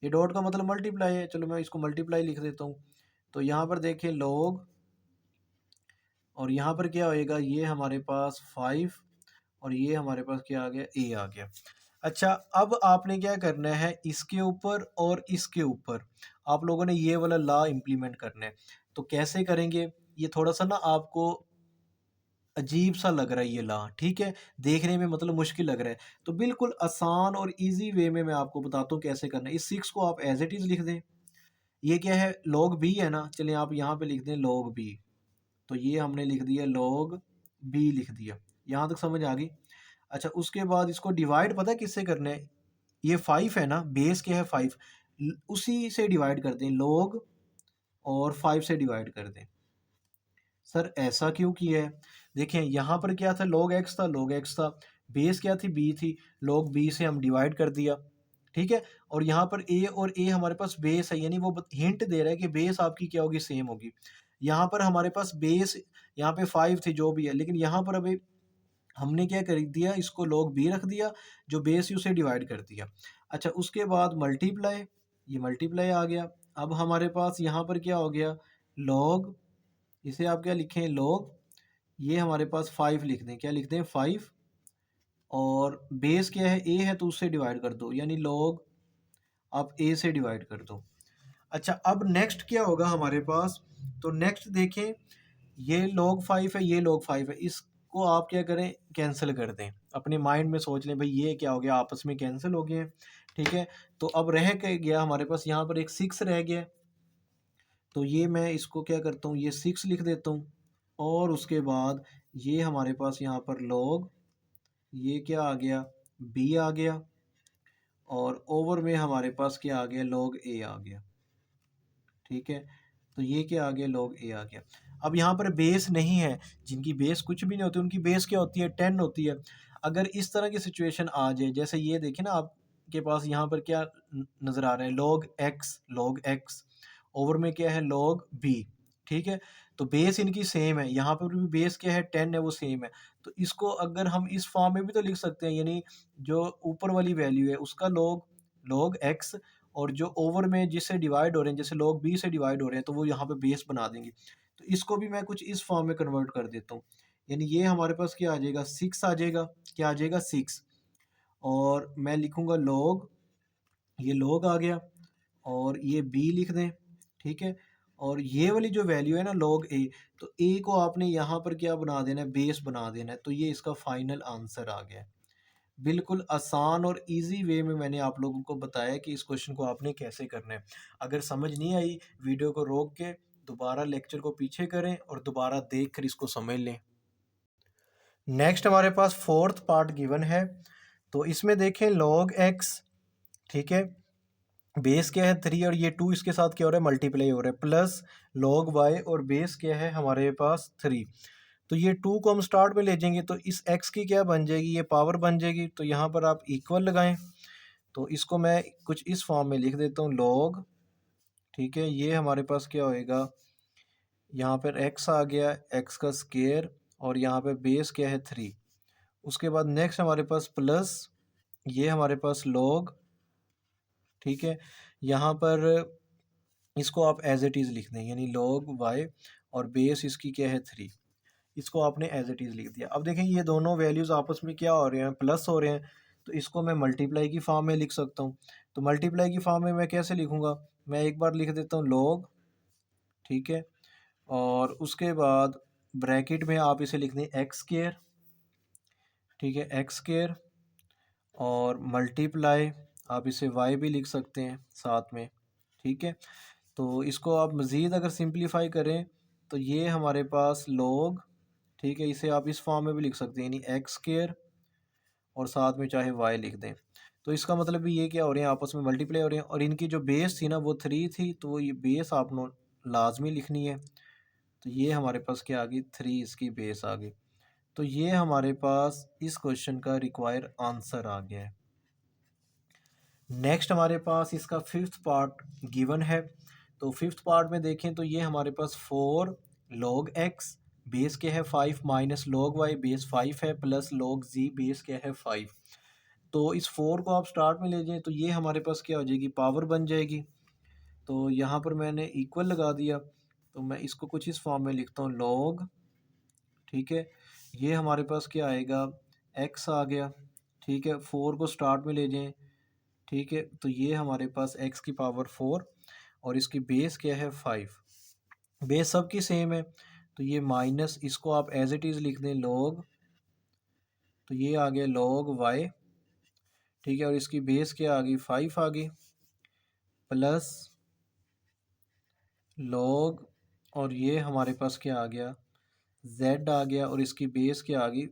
[SPEAKER 1] ये डॉट का मतलब मल्टीप्लाई है, चलो मैं इसको मल्टीप्लाई लिख देता हूँ। तो यहाँ पर देखिए log, और यहाँ पर क्या होएगा, ये हमारे पास 5, और ये हमारे पास क्या आ गया, a आ गया। अच्छा, अब आपने क्या करना है, इसके ऊपर और इसके ऊपर आप लोगों ने ये वाला लॉ इम्प्लीमेंट करना है। तो कैसे करेंगे, ये थोड़ा सा ना आपको अजीब सा लग रहा है ये लॉ, ठीक है, देखने में मतलब मुश्किल लग रहा है, तो बिल्कुल आसान और इजी वे में मैं आपको बताता हूँ कैसे करना है। इस 6 को आप एज इट इज़ लिख दें, ये क्या है, log b है ना, चलिए आप यहाँ पे लिख दें log b, तो ये हमने लिख दिया log b लिख दिया। यहाँ तक समझ आ गई। अच्छा, उसके बाद इसको डिवाइड पता है किससे करना है, ये 5 है ना, बेस क्या है 5, उसी से डिवाइड कर दें, log और 5 से डिवाइड कर दें। सर ऐसा क्यों किया है, देखें यहाँ पर क्या था, log x था, log x था, बेस क्या थी, b थी, log b से हम डिवाइड कर दिया। ठीक है, और यहाँ पर a और a हमारे पास बेस है, यानी वो हिंट दे रहा है कि बेस आपकी क्या होगी, सेम होगी। यहाँ पर हमारे पास बेस, यहाँ पे 5 थी जो भी है, लेकिन यहाँ पर अभी हमने क्या कर दिया, इसको log b रख दिया, जो बेस उसे डिवाइड कर दिया। अच्छा, उसके बाद मल्टीप्लाई, ये मल्टीप्लाई आ गया। अब हमारे पास यहाँ पर क्या हो गया, log, इसे आप क्या लिखें, log, ये हमारे पास 5 लिख दें, क्या लिख दें, 5, और बेस क्या है, a है, तो उससे डिवाइड कर दो, यानी log आप a से डिवाइड कर दो। अच्छा, अब नेक्स्ट क्या होगा हमारे पास? तो नेक्स्ट देखें, ये log 5 है, ये log 5 है, इसको आप क्या करें, कैंसिल कर दें। अपने माइंड में सोच लें भाई ये क्या हो गया, आपस में कैंसिल हो गए हैं, ठीक है। तो अब रह क्या गया हमारे पास, यहाँ पर एक 6 रह गया। तो ये मैं इसको क्या करता हूँ, ये 6 लिख देता हूँ। और उसके बाद ये हमारे पास यहाँ पर log, ये क्या आ गया, b आ गया। और ओवर में हमारे पास क्या आ गया, log a आ गया, ठीक है। तो ये क्या आ गया, log a आ गया। अब यहाँ पर बेस नहीं है, जिनकी बेस कुछ भी नहीं होती उनकी बेस क्या होती है, 10 होती है। अगर इस तरह की सिचुएशन आ जाए, जैसे ये देखिए ना, आपके पास यहाँ पर क्या नज़र आ रहा है, log x, ओवर में क्या है, log b, ठीक है। तो बेस इनकी सेम है, यहाँ पर भी बेस क्या है, 10 है, वो सेम है। तो इसको अगर हम इस फॉर्म में भी तो लिख सकते हैं, यानी जो ऊपर वाली वैल्यू है उसका log x, और जो ओवर में जिससे डिवाइड हो रहे हैं, जैसे log b से डिवाइड हो रहे हैं, तो वो यहाँ पे बेस बना देंगे। तो इसको भी मैं कुछ इस फॉर्म में कन्वर्ट कर देता हूँ। यानी ये हमारे पास क्या आ जाएगा, 6 आ जाएगा। क्या आ जाएगा, 6। और मैं लिखूँगा log, ये log आ गया, और ये b लिख दें, ठीक है। और ये वाली जो वैल्यू है ना log a, तो a को आपने यहाँ पर क्या बना देना है, बेस बना देना है। तो ये इसका फाइनल आंसर आ गया है। बिल्कुल आसान और इजी वे में मैंने आप लोगों को बताया कि इस क्वेश्चन को आपने कैसे करना है। अगर समझ नहीं आई, वीडियो को रोक के दोबारा लेक्चर को पीछे करें और दोबारा देख कर इसको समझ लें। नेक्स्ट हमारे पास फोर्थ पार्ट गिवन है। तो इसमें देखें log x, ठीक है, बेस क्या है 3, और ये 2 इसके साथ क्या हो रहा है, मल्टीप्लाई हो रहा है, प्लस log y, और बेस क्या है हमारे पास 3। तो ये 2 को हम स्टार्ट में ले जाएंगे, तो इस x की क्या बन जाएगी, ये पावर बन जाएगी। तो यहाँ पर आप इक्वल लगाएं। तो इसको मैं कुछ इस फॉर्म में लिख देता हूँ, log, ठीक है। ये हमारे पास क्या होएगा, यहाँ पर x आ गया, x का स्क्वायर, और यहाँ पे बेस क्या है 3। उसके बाद नेक्स्ट हमारे पास प्लस, ये हमारे पास log, ठीक है। यहाँ पर इसको आप एज इट इज़ लिख दें, यानी log y, और बेस इसकी क्या है 3। इसको आपने एज इट इज़ लिख दिया। अब देखें ये दोनों वैल्यूज़ आपस में क्या हो रहे हैं, प्लस हो रहे हैं। तो इसको मैं मल्टीप्लाई की फॉर्म में लिख सकता हूँ। तो मल्टीप्लाई की फॉर्म में मैं कैसे लिखूँगा, मैं एक बार लिख देता हूँ log, ठीक है। और उसके बाद ब्रैकेट में आप इसे लिख दें एक्स स्क्वायर, ठीक है, एक्स स्क्वायर, और मल्टीप्लाई, आप इसे वाई भी लिख सकते हैं साथ में, ठीक है। तो इसको आप मज़ीद अगर सिंप्लीफाई करें, तो ये हमारे पास log, ठीक है, इसे आप इस फॉर्म में भी लिख सकते हैं, यानी एक्स स्क्वायर, और साथ में चाहे वाई लिख दें। तो इसका मतलब भी ये क्या हो रहे हैं, आपस में मल्टीप्लाई हो रहे हैं। और इनकी जो बेस थी ना वो 3 थी, तो ये बेस आपने लाजमी लिखनी है। तो ये हमारे पास क्या आ गई, 3 इसकी बेस आ गई। तो ये हमारे पास इस क्वेश्चन का रिक्वायर आंसर आ गया है। नेक्स्ट हमारे पास इसका फिफ्थ पार्ट गिवन है। तो फिफ्थ पार्ट में देखें तो ये हमारे पास 4 log x, बेस क्या है 5, माइनस log y, बेस 5 है, प्लस log z, बेस क्या है 5। तो इस 4 को आप स्टार्ट में ले जाएं, तो ये हमारे पास क्या हो जाएगी, पावर बन जाएगी। तो यहाँ पर मैंने इक्वल लगा दिया। तो मैं इसको कुछ इस फॉर्म में लिखता हूँ, log, ठीक है। ये हमारे पास क्या आएगा, x आ गया, ठीक है। 4 को स्टार्ट में ले जाएं, ठीक है। तो ये हमारे पास x की पावर 4, और इसकी बेस क्या है 5। बेस सबकी सेम है। तो ये माइनस, इसको आप एज इट इज़ लिख दें log। तो ये आ गया log y, ठीक है। और इसकी बेस क्या आ गई, 5 आ गई, प्लस log, और ये हमारे पास क्या आ गया, z आ गया, और इसकी बेस क्या आ गई,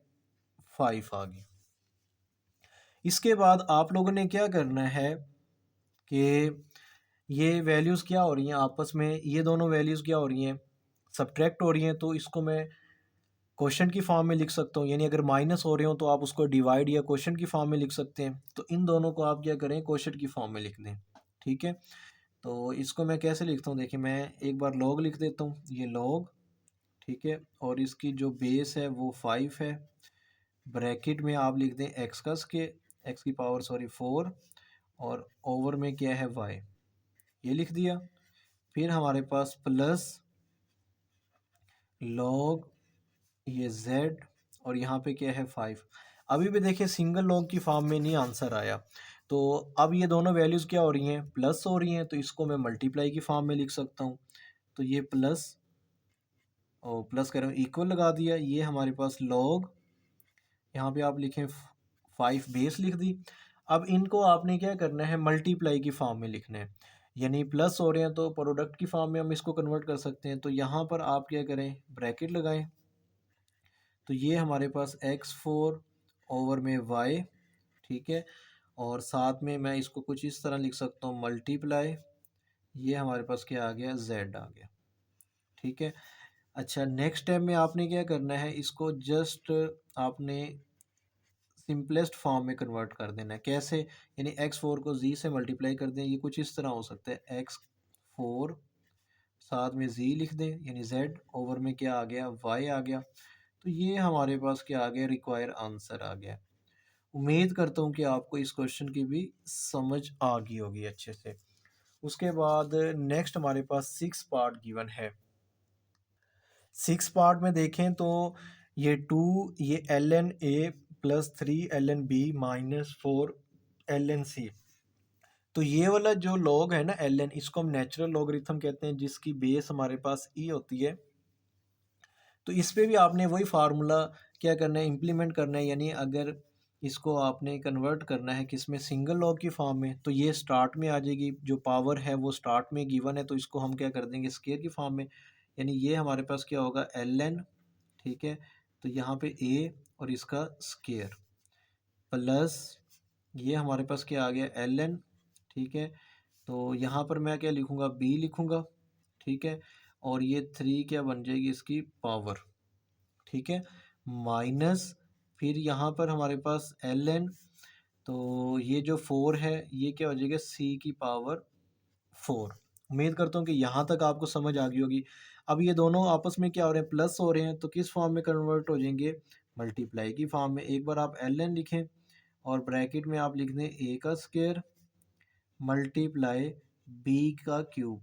[SPEAKER 1] 5 आ गई। इसके बाद आप लोगों ने क्या करना है कि ये वैल्यूज़ क्या हो रही हैं आपस में, ये दोनों वैल्यूज़ क्या हो रही हैं, सब्ट्रैक्ट हो रही हैं। तो इसको मैं क्वेश्चन की फॉर्म में लिख सकता हूँ, यानी अगर माइनस हो रहे हो तो आप उसको डिवाइड या क्वेश्चन की फॉर्म में लिख सकते हैं। तो इन दोनों को आप क्या करें, क्वेश्चन की फॉर्म में लिख दें, ठीक है। तो इसको मैं कैसे लिखता हूँ, देखिए मैं एक बार log लिख देता हूँ, ये log, ठीक है। और इसकी जो बेस है वो 5 है, ब्रैकेट में आप लिख दें एक्स की पावर 4, और ओवर में क्या है y, ये लिख दिया। फिर हमारे पास प्लस log, ये z, और यहाँ पे क्या है 5। अभी भी देखिए सिंगल log की फॉर्म में नहीं आंसर आया। तो अब ये दोनों वैल्यूज़ क्या हो रही हैं, प्लस हो रही हैं, तो इसको मैं मल्टीप्लाई की फॉर्म में लिख सकता हूँ। तो ये प्लस और प्लस करें इक्वल लगा दिया, ये हमारे पास लॉग, यहाँ पे आप लिखें 5 बेस लिख दी। अब इनको आपने क्या करना है, मल्टीप्लाई की फॉर्म में लिखना है, यानी प्लस हो रहे हैं तो प्रोडक्ट की फॉर्म में हम इसको कन्वर्ट कर सकते हैं। तो यहाँ पर आप क्या करें, ब्रैकेट लगाएं। तो ये हमारे पास x4 ओवर में y, ठीक है, और साथ में मैं इसको कुछ इस तरह लिख सकता हूँ मल्टीप्लाई, ये हमारे पास क्या आ गया, z आ गया, ठीक है। अच्छा, नेक्स्ट स्टेप में आपने क्या करना है, इसको जस्ट आपने सिंपलेस्ट फॉर्म में कन्वर्ट कर देना है। कैसे, यानी x4 को z से मल्टीप्लाई कर दें, ये कुछ इस तरह हो सकता है, x4 साथ में z लिख दें, यानी z ओवर में क्या आ गया, y आ गया। तो ये हमारे पास क्या आ गया, रिक्वायर आंसर आ गया। उम्मीद करता हूँ कि आपको इस क्वेश्चन की भी समझ आ गई होगी अच्छे से। उसके बाद नेक्स्ट हमारे पास 6 पार्ट गिवन है। 6 पार्ट में देखें तो ये 2, ये ln a plus 3 ln b minus 4 ln c। तो ये वाला जो लॉग है ना ln, इसको हम नेचुरल लॉगरिथम कहते हैं, जिसकी बेस हमारे पास e होती है। तो इस पे भी आपने वही फार्मूला क्या करना है, इम्प्लीमेंट करना है, यानी अगर इसको आपने कन्वर्ट करना है किस में, सिंगल लॉग की फॉर्म में, तो ये स्टार्ट में आ जाएगी, जो पावर है वो स्टार्ट में गिवन है, तो इसको हम क्या कर देंगे, स्केयर की फॉर्म में, यानी ये हमारे पास क्या होगा, ln, ठीक है। तो यहाँ पे a और इसका स्केयर प्लस ये हमारे पास क्या आ गया, ln, ठीक है। तो यहाँ पर मैं क्या लिखूँगा, b लिखूँगा, ठीक है। और ये 3 क्या बन जाएगी, इसकी पावर, ठीक है, माइनस फिर यहाँ पर हमारे पास ln, तो ये जो 4 है ये क्या हो जाएगा, c की पावर 4। उम्मीद करता हूँ कि यहाँ तक आपको समझ आ गई होगी। अब ये दोनों आपस में क्या हो रहे हैं, प्लस हो रहे हैं, तो किस फॉर्म में कन्वर्ट हो जाएंगे, मल्टीप्लाई की फॉर्म में। एक बार आप ln लिखें और ब्रैकेट में आप लिख दें a का स्क्वायर मल्टीप्लाई b का क्यूब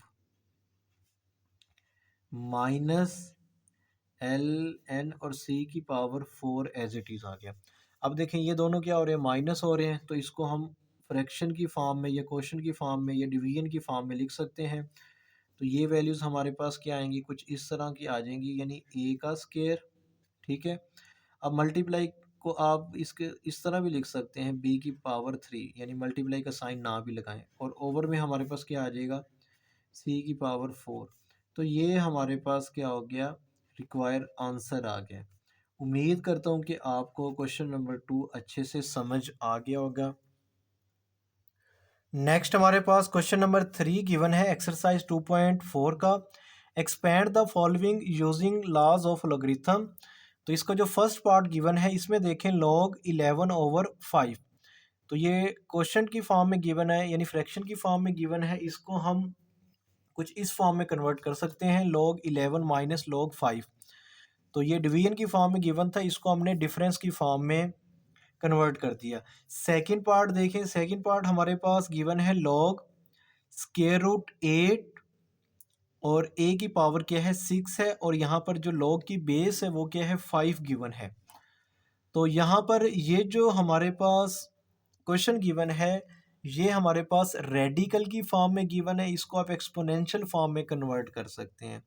[SPEAKER 1] माइनस ln और c की पावर 4 एज इट इज़ आ गया। अब देखें ये दोनों क्या हो रहे हैं, माइनस हो रहे हैं, तो इसको हम फ्रैक्शन की फॉर्म में या क्वेश्चन की फॉर्म में या डिवीजन की फॉर्म में लिख सकते हैं। तो ये वैल्यूज़ हमारे पास क्या आएंगी, कुछ इस तरह की आ जाएंगी, यानी a का स्क्वायर, ठीक है। अब मल्टीप्लाई को आप इसके इस तरह भी लिख सकते हैं, b की पावर 3, यानी मल्टीप्लाई का साइन ना भी लगाएं, और ओवर में हमारे पास क्या आ जाएगा, c की पावर 4। तो ये हमारे पास क्या हो गया, रिक्वायर आंसर आ गया। उम्मीद करता हूँ कि आपको क्वेश्चन नंबर 2 अच्छे से समझ आ गया होगा। नेक्स्ट हमारे पास क्वेश्चन नंबर 3 गिवन है, एक्सरसाइज 2.4 का। Expand the following using laws of logarithm. तो इसका जो फर्स्ट पार्ट गिवन है, इसमें देखें log 11 ओवर 5। तो ये क्वेश्चन की फॉर्म में गिवन है, यानी फ्रैक्शन की फॉर्म में गिवन है, इसको हम कुछ इस फॉर्म में कन्वर्ट कर सकते हैं, log 11 माइनस log 5। तो ये डिवीजन की फॉर्म में गिवन था, इसको हमने डिफरेंस की फॉर्म में कन्वर्ट कर दिया। सेकंड पार्ट देखें, सेकंड पार्ट हमारे पास गिवन है log स्क्वायर रूट 8 और a की पावर क्या है, 6 है, और यहाँ पर जो log की बेस है वो क्या है, 5 गिवन है। तो यहाँ पर ये जो हमारे पास क्वेश्चन गिवन है, ये हमारे पास रेडिकल की फॉर्म में गिवन है, इसको आप एक्सपोनेंशियल फॉर्म में कन्वर्ट कर सकते हैं।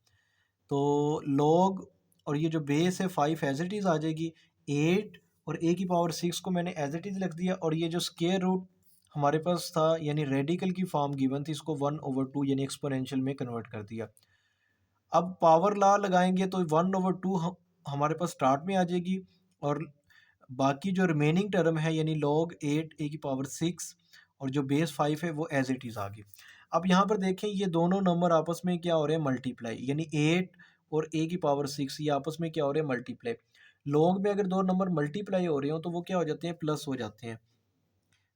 [SPEAKER 1] तो log और ये जो बेस है 5 एज इट इज़ आ जाएगी, 8 और a की पावर 6 को मैंने एज इट इज़ लिख दिया, और ये जो स्क्वायर रूट हमारे पास था, यानी रेडिकल की फॉर्म गिवन थी, इसको 1/2 यानी एक्सपोनेंशियल में कन्वर्ट कर दिया। अब पावर लॉ लगाएंगे तो 1/2 हमारे पास स्टार्ट में आ जाएगी, और बाकी जो रिमेनिंग टर्म है, यानी log 8 a की पावर 6 और जो बेस 5 है वो एज इट इज़ आ गई। अब यहाँ पर देखें ये दोनों नंबर आपस में क्या हो रहे हैं, मल्टीप्लाई, यानी 8 और a की पावर 6 ये आपस में क्या हो रहे हैं, मल्टीप्लाई। log में अगर दो नंबर मल्टीप्लाई हो रहे हो तो वो क्या हो जाते हैं, प्लस हो जाते हैं।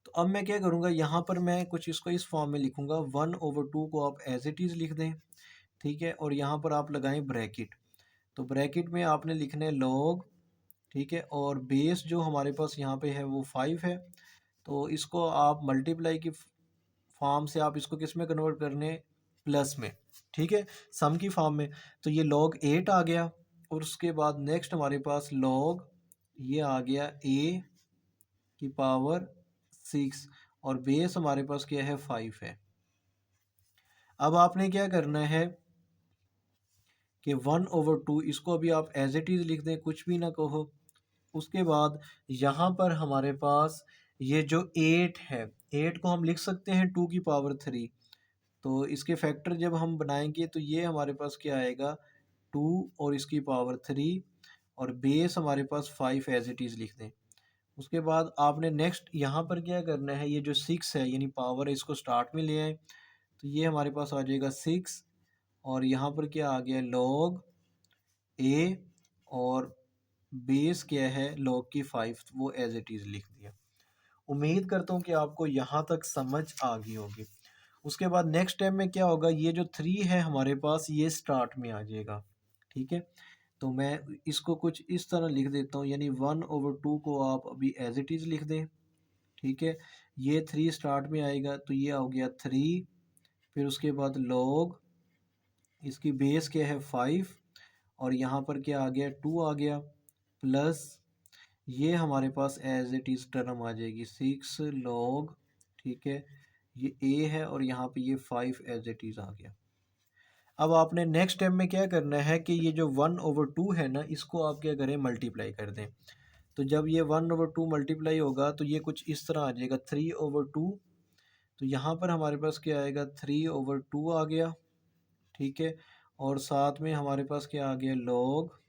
[SPEAKER 1] तो अब मैं क्या करूँगा, यहाँ पर मैं कुछ इसको इस फॉर्म में लिखूँगा, 1/2 को आप एज इट इज़ लिख दें, ठीक है, और यहाँ पर आप लगाएं ब्रैकेट। तो ब्रैकेट में आपने लिखना है log, ठीक है, और बेस जो हमारे पास यहाँ पे है वो 5 है, तो इसको आप मल्टीप्लाई की फॉर्म से आप इसको किस में कन्वर्ट करने, प्लस में, ठीक है, सम की फॉर्म में। तो ये log 8 आ गया, और उसके बाद नेक्स्ट हमारे पास log ये आ गया a की पावर 6, और बेस हमारे पास क्या है 5 है। अब आपने क्या करना है कि 1/2 इसको अभी आप एज इट इज़ लिख दें, कुछ भी ना कहो। उसके बाद यहाँ पर हमारे पास ये जो 8 है, 8 को हम लिख सकते हैं 2 की पावर 3। तो इसके फैक्टर जब हम बनाएंगे तो ये हमारे पास क्या आएगा 2 और इसकी पावर 3 और बेस हमारे पास 5 एज इट इज़ लिख दें। उसके बाद आपने नेक्स्ट यहाँ पर क्या करना है, ये जो 6 है यानी पावर है इसको स्टार्ट में ले आए, तो ये हमारे पास आ जाएगा 6 और यहाँ पर क्या आ गया लॉग ए और बेस क्या है लॉग की 5, वो एज इट इज़ लिख दिया। उम्मीद करता हूँ कि आपको यहाँ तक समझ आ गई होगी। उसके बाद नेक्स्ट स्टेप में क्या होगा, ये जो 3 है हमारे पास ये स्टार्ट में आ जाएगा। ठीक है, तो मैं इसको कुछ इस तरह लिख देता हूँ, यानी 1/2 को आप अभी एज इट इज़ लिख दें। ठीक है, ये 3 स्टार्ट में आएगा तो ये हो गया 3, फिर उसके बाद लॉग इसकी बेस क्या है 5 और यहाँ पर क्या आ गया 2 आ गया, प्लस ये हमारे पास एज इट इज़ टर्म आ जाएगी 6 लॉग। ठीक है, ये ए है और यहाँ पे ये 5 एज इट इज़ आ गया। अब आपने नेक्स्ट स्टेप में क्या करना है कि ये जो 1/2 है ना, इसको आप क्या करें मल्टीप्लाई कर दें। तो जब ये 1/2 मल्टीप्लाई होगा तो ये कुछ इस तरह आ जाएगा 3/2। तो यहाँ पर हमारे पास क्या आएगा 3/2 आ गया। ठीक है, और साथ में हमारे पास क्या आ गया लॉग।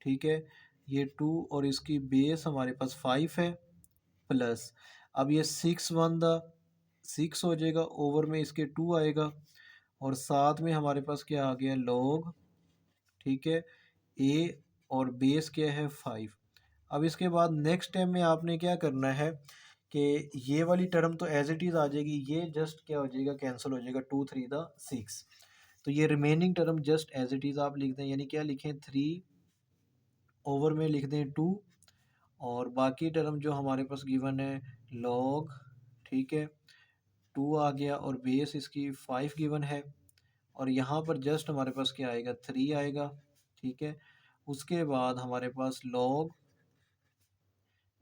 [SPEAKER 1] ठीक है, ये 2 और इसकी बेस हमारे पास 5 है, प्लस अब ये 6 हो जाएगा, ओवर में इसके 2 आएगा और साथ में हमारे पास क्या आ गया लॉग। ठीक है, ए और बेस क्या है 5। अब इसके बाद नेक्स्ट टाइम में आपने क्या करना है कि ये वाली टर्म तो एज इट इज़ आ जाएगी, ये जस्ट क्या हो जाएगा कैंसिल हो जाएगा, 2 3 द 6। तो ये remaining term just as it is आप लिख दें, यानी क्या लिखें 3 ओवर में लिख दें 2 और बाकी टर्म जो हमारे पास गिवन है लॉग। ठीक है, 2 आ गया और बेस इसकी 5 गिवन है और यहाँ पर जस्ट हमारे पास क्या आएगा 3 आएगा। ठीक है, उसके बाद हमारे पास लॉग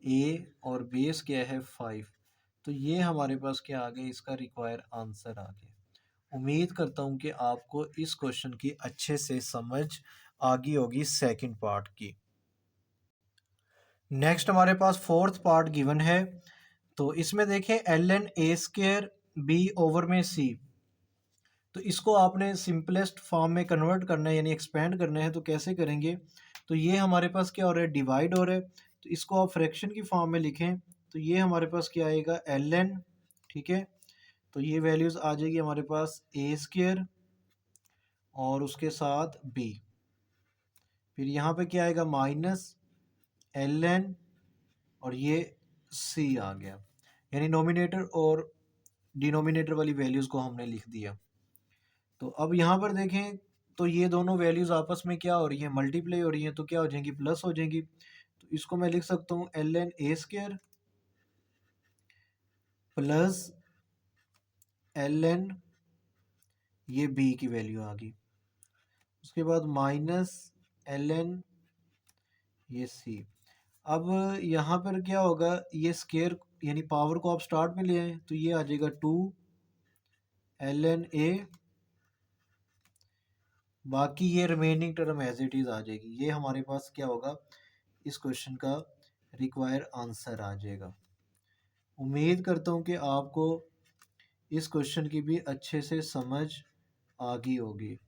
[SPEAKER 1] ए और बेस क्या है 5। तो ये हमारे पास क्या आ गया, इसका रिक्वायर आंसर आ गया। उम्मीद करता हूँ कि आपको इस क्वेश्चन की अच्छे से समझ आ गई होगी सेकंड पार्ट की। नेक्स्ट हमारे पास फोर्थ पार्ट गिवन है, तो इसमें देखें ln a square b over में c। तो इसको आपने सिंपलेस्ट फॉर्म में कन्वर्ट करना है यानी एक्सपेंड करना है, तो कैसे करेंगे, तो ये हमारे पास क्या हो रहा है डिवाइड हो रहा है, तो इसको आप फ्रैक्शन की फॉर्म में लिखें तो ये हमारे पास क्या आएगा ln। ठीक है, तो ये वैल्यूज़ आ जाएगी हमारे पास a स्क्र और उसके साथ b, फिर यहाँ पे क्या आएगा माइनस ln और ये c आ गया, यानी नोमिनेटर और डिनोमिनेटर वाली वैल्यूज़ को हमने लिख दिया। तो अब यहाँ पर देखें तो ये दोनों वैल्यूज़ आपस में क्या हो रही हैं मल्टीप्लाई हो रही हैं, तो क्या हो जाएंगी प्लस हो जाएंगी। तो इसको मैं लिख सकता हूँ ln a square plus ln ये b की वैल्यू आ गई, उसके बाद माइनस ln ये c। अब यहाँ पर क्या होगा, ये स्केयर यानी पावर को आप स्टार्ट में ले आए तो ये आ जाएगा 2 ln a, बाकी ये remaining term as it is आ जाएगी। ये हमारे पास क्या होगा इस क्वेश्चन का रिक्वायर आंसर आ जाएगा। उम्मीद करता हूँ कि आपको इस क्वेश्चन की भी अच्छे से समझ आ गई होगी।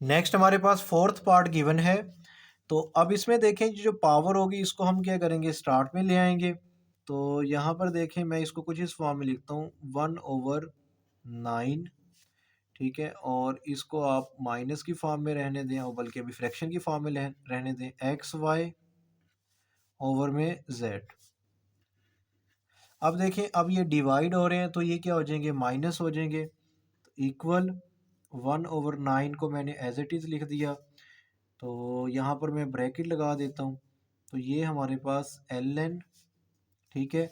[SPEAKER 1] नेक्स्ट हमारे पास फोर्थ पार्ट गिवन है, तो अब इसमें देखें जो पावर होगी इसको हम क्या करेंगे स्टार्ट में ले आएंगे। तो यहाँ पर देखें मैं इसको कुछ इस फॉर्म में लिखता हूँ 1/9। ठीक है, और इसको आप माइनस की फॉर्म में रहने दें और बल्कि अभी फ्रैक्शन की फॉर्म में रहने दें एक्स वाई ओवर में जेड। अब देखें अब ये डिवाइड हो रहे हैं तो ये क्या हो जाएंगे माइनस हो जाएंगे, तो इक्वल 1/9 को मैंने एज इट इज़ लिख दिया। तो यहाँ पर मैं ब्रैकेट लगा देता हूँ, तो ये हमारे पास ln। ठीक है,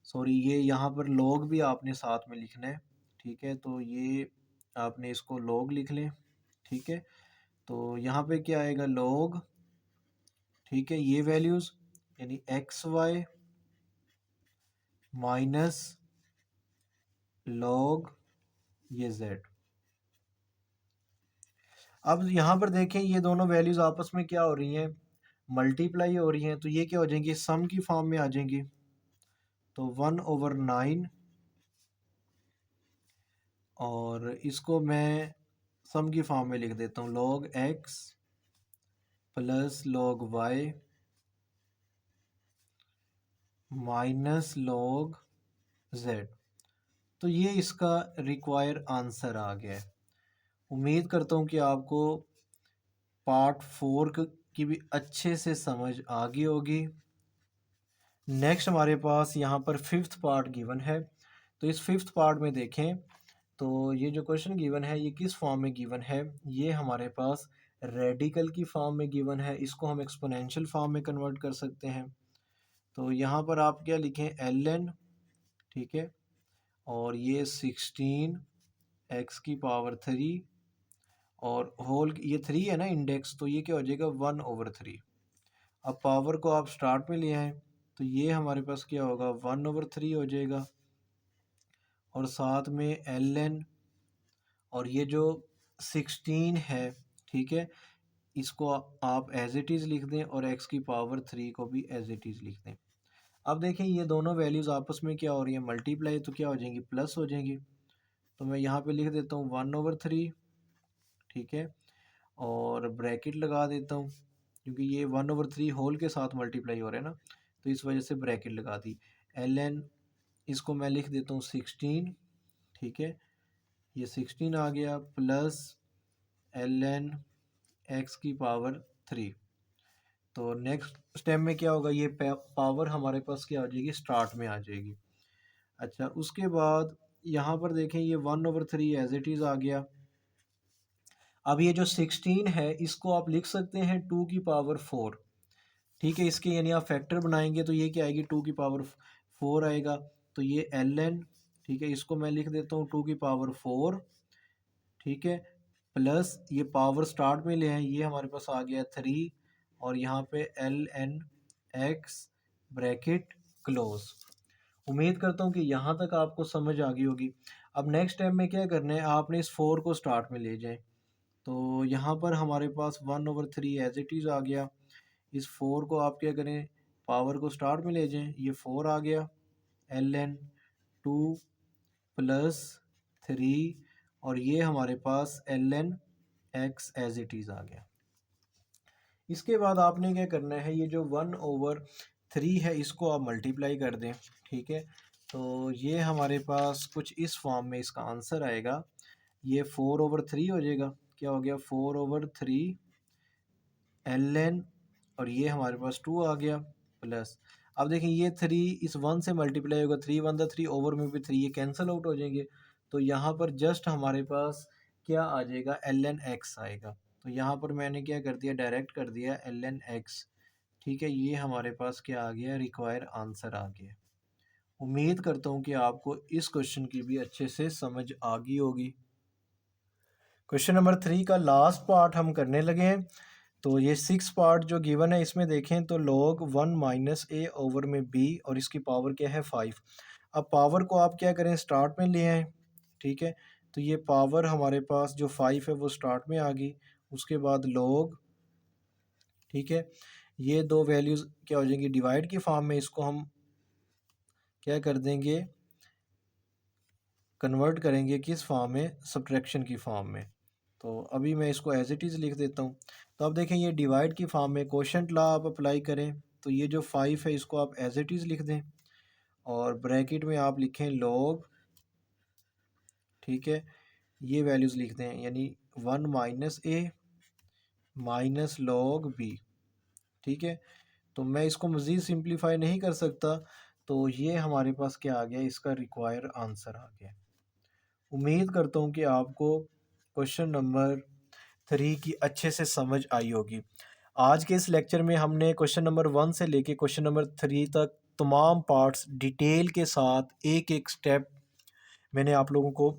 [SPEAKER 1] सॉरी ये यहाँ पर लॉग भी आपने साथ में लिखना है। ठीक है, तो ये आपने इसको लॉग लिख लें। ठीक है, तो यहाँ पे क्या आएगा लॉग। ठीक है, ये वैल्यूज़ यानी एक्स वाई माइनस log ये z। अब यहाँ पर देखें ये दोनों वैल्यूज आपस में क्या हो रही हैं, मल्टीप्लाई हो रही हैं, तो ये क्या हो जाएंगी, सम की फॉर्म में आ जाएंगी। तो 1/9 और इसको मैं सम की फॉर्म में लिख देता हूँ, log x plus log y minus log z। तो ये इसका रिक्वायर आंसर आ गया है। उम्मीद करता हूँ कि आपको पार्ट 4 की भी अच्छे से समझ आ गई होगी। नेक्स्ट हमारे पास यहाँ पर 5th पार्ट गिवन है। तो इस 5th पार्ट में देखें तो ये जो क्वेश्चन गिवन है ये किस फॉर्म में गिवन है, ये हमारे पास रेडिकल की फॉर्म में गिवन है। इसको हम एक्सपोनेंशियल फॉर्म में कन्वर्ट कर सकते हैं। तो यहाँ पर आप क्या लिखें, ln, ठीक है, और ये 16 x⁻³ और होल, ये 3 है ना इंडेक्स, तो ये क्या हो जाएगा 1/3। अब पावर को आप स्टार्ट में ले आए तो ये हमारे पास क्या होगा 1/3 हो जाएगा, और साथ में ln, और ये जो 16 है, ठीक है, इसको आप एज इट इज़ लिख दें और x⁻³ को भी एज इट इज़ लिख दें। अब देखें ये दोनों वैल्यूज़ आपस में क्या हो रही है, मल्टीप्लाई, तो क्या हो जाएंगी, प्लस हो जाएंगी। तो मैं यहाँ पे लिख देता हूँ 1/3, ठीक है, और ब्रैकेट लगा देता हूँ क्योंकि ये 1/3 होल के साथ मल्टीप्लाई हो रहा है ना, तो इस वजह से ब्रैकेट लगा दी। ln, इसको मैं लिख देता हूँ 16, ठीक है, ये 16 आ गया, प्लस ln x⁻³। तो नेक्स्ट स्टेप में क्या होगा, ये पावर हमारे पास क्या आ जाएगी, स्टार्ट में आ जाएगी। अच्छा, उसके बाद यहाँ पर देखें ये 1/3 एज इट इज़ आ गया। अब ये जो 16 है इसको आप लिख सकते हैं 2⁻⁴, ठीक है, इसके यानी आप फैक्टर बनाएंगे तो ये क्या आएगी 2⁻⁴ आएगा। तो ये ln, ठीक है, इसको मैं लिख देता हूँ 2⁻⁴, ठीक है, प्लस ये पावर स्टार्ट में ले आए, ये हमारे पास आ गया 3, और यहाँ पे ln x ब्रैकेट क्लोज। उम्मीद करता हूँ कि यहाँ तक आपको समझ आ गई होगी। अब नेक्स्ट टाइम में क्या करना है, आपने इस 4 को स्टार्ट में ले जाएं। तो यहाँ पर हमारे पास 1/3 एज इट इज़ आ गया। इस 4 को आप क्या करें, पावर को स्टार्ट में ले जाएं, ये 4 आ गया, ln 2 प्लस 3, और ये हमारे पास ln x as it is आ गया। इसके बाद आपने क्या करना है, ये जो 1/3 है इसको आप मल्टीप्लाई कर दें, ठीक है, तो ये हमारे पास कुछ इस फॉर्म में इसका आंसर आएगा। ये 4/3 हो जाएगा, क्या हो गया 4/3 ln, और ये हमारे पास 2 आ गया, प्लस, अब देखें ये 3 इस 1 से मल्टीप्लाई होगा, 3 1 3, ओवर में भी 3, ये कैंसिल आउट हो जाएंगे। तो यहाँ पर जस्ट हमारे पास क्या आ जाएगा, ln x आएगा। तो यहाँ पर मैंने क्या कर दिया, डायरेक्ट कर दिया ln x, ठीक है, ये हमारे पास क्या आ गया, रिक्वायर आंसर आ गया। उम्मीद करता हूँ कि आपको इस क्वेश्चन की भी अच्छे से समझ आ गई होगी। क्वेश्चन नंबर 3 का लास्ट पार्ट हम करने लगे हैं। तो ये 6 पार्ट जो गिवन है इसमें देखें तो log 1 माइनस a ओवर में b, और इसकी पावर क्या है 5। अब पावर को आप क्या करें, स्टार्ट में ले आएँ, ठीक है, तो ये पावर हमारे पास जो 5 है वो स्टार्ट में आ गई। उसके बाद log, ठीक है, ये दो वैल्यूज़ क्या हो जाएंगी, डिवाइड की फॉर्म में, इसको हम क्या कर देंगे, कन्वर्ट करेंगे किस फॉर्म में, सब्ट्रैक्शन की फॉर्म में। तो अभी मैं इसको एज इट इज़ लिख देता हूँ। तो अब देखें ये डिवाइड की फॉर्म में कोशेंट लॉ आप अप्लाई करें, तो ये जो 5 है इसको आप एज इट इज़ लिख दें, और ब्रैकेट में आप लिखें लॉग, ठीक है, ये वैल्यूज़ लिख दें, यानी 1 माइनस ए माइनस लॉग बी, ठीक है। तो मैं इसको मज़ीद सिंप्लीफाई नहीं कर सकता, तो ये हमारे पास क्या आ गया, इसका रिक्वायर आंसर आ गया। उम्मीद करता हूँ कि आपको क्वेश्चन नंबर 3 की अच्छे से समझ आई होगी। आज के इस लेक्चर में हमने क्वेश्चन नंबर 1 से लेके क्वेश्चन नंबर 3 तक तमाम पार्ट्स डिटेल के साथ एक एक स्टेप मैंने आप लोगों को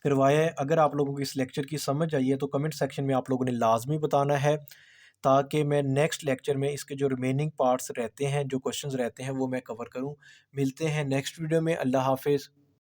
[SPEAKER 1] करवाया है। अगर आप लोगों को इस लेक्चर की समझ आई है तो कमेंट सेक्शन में आप लोगों ने लाजमी बताना है, ताकि मैं नेक्स्ट लेक्चर में इसके जो रिमेनिंग पार्ट्स रहते हैं, जो क्वेश्चंस रहते हैं, वो मैं कवर करूँ। मिलते हैं नेक्स्ट वीडियो में। अल्लाह हाफ़िज़।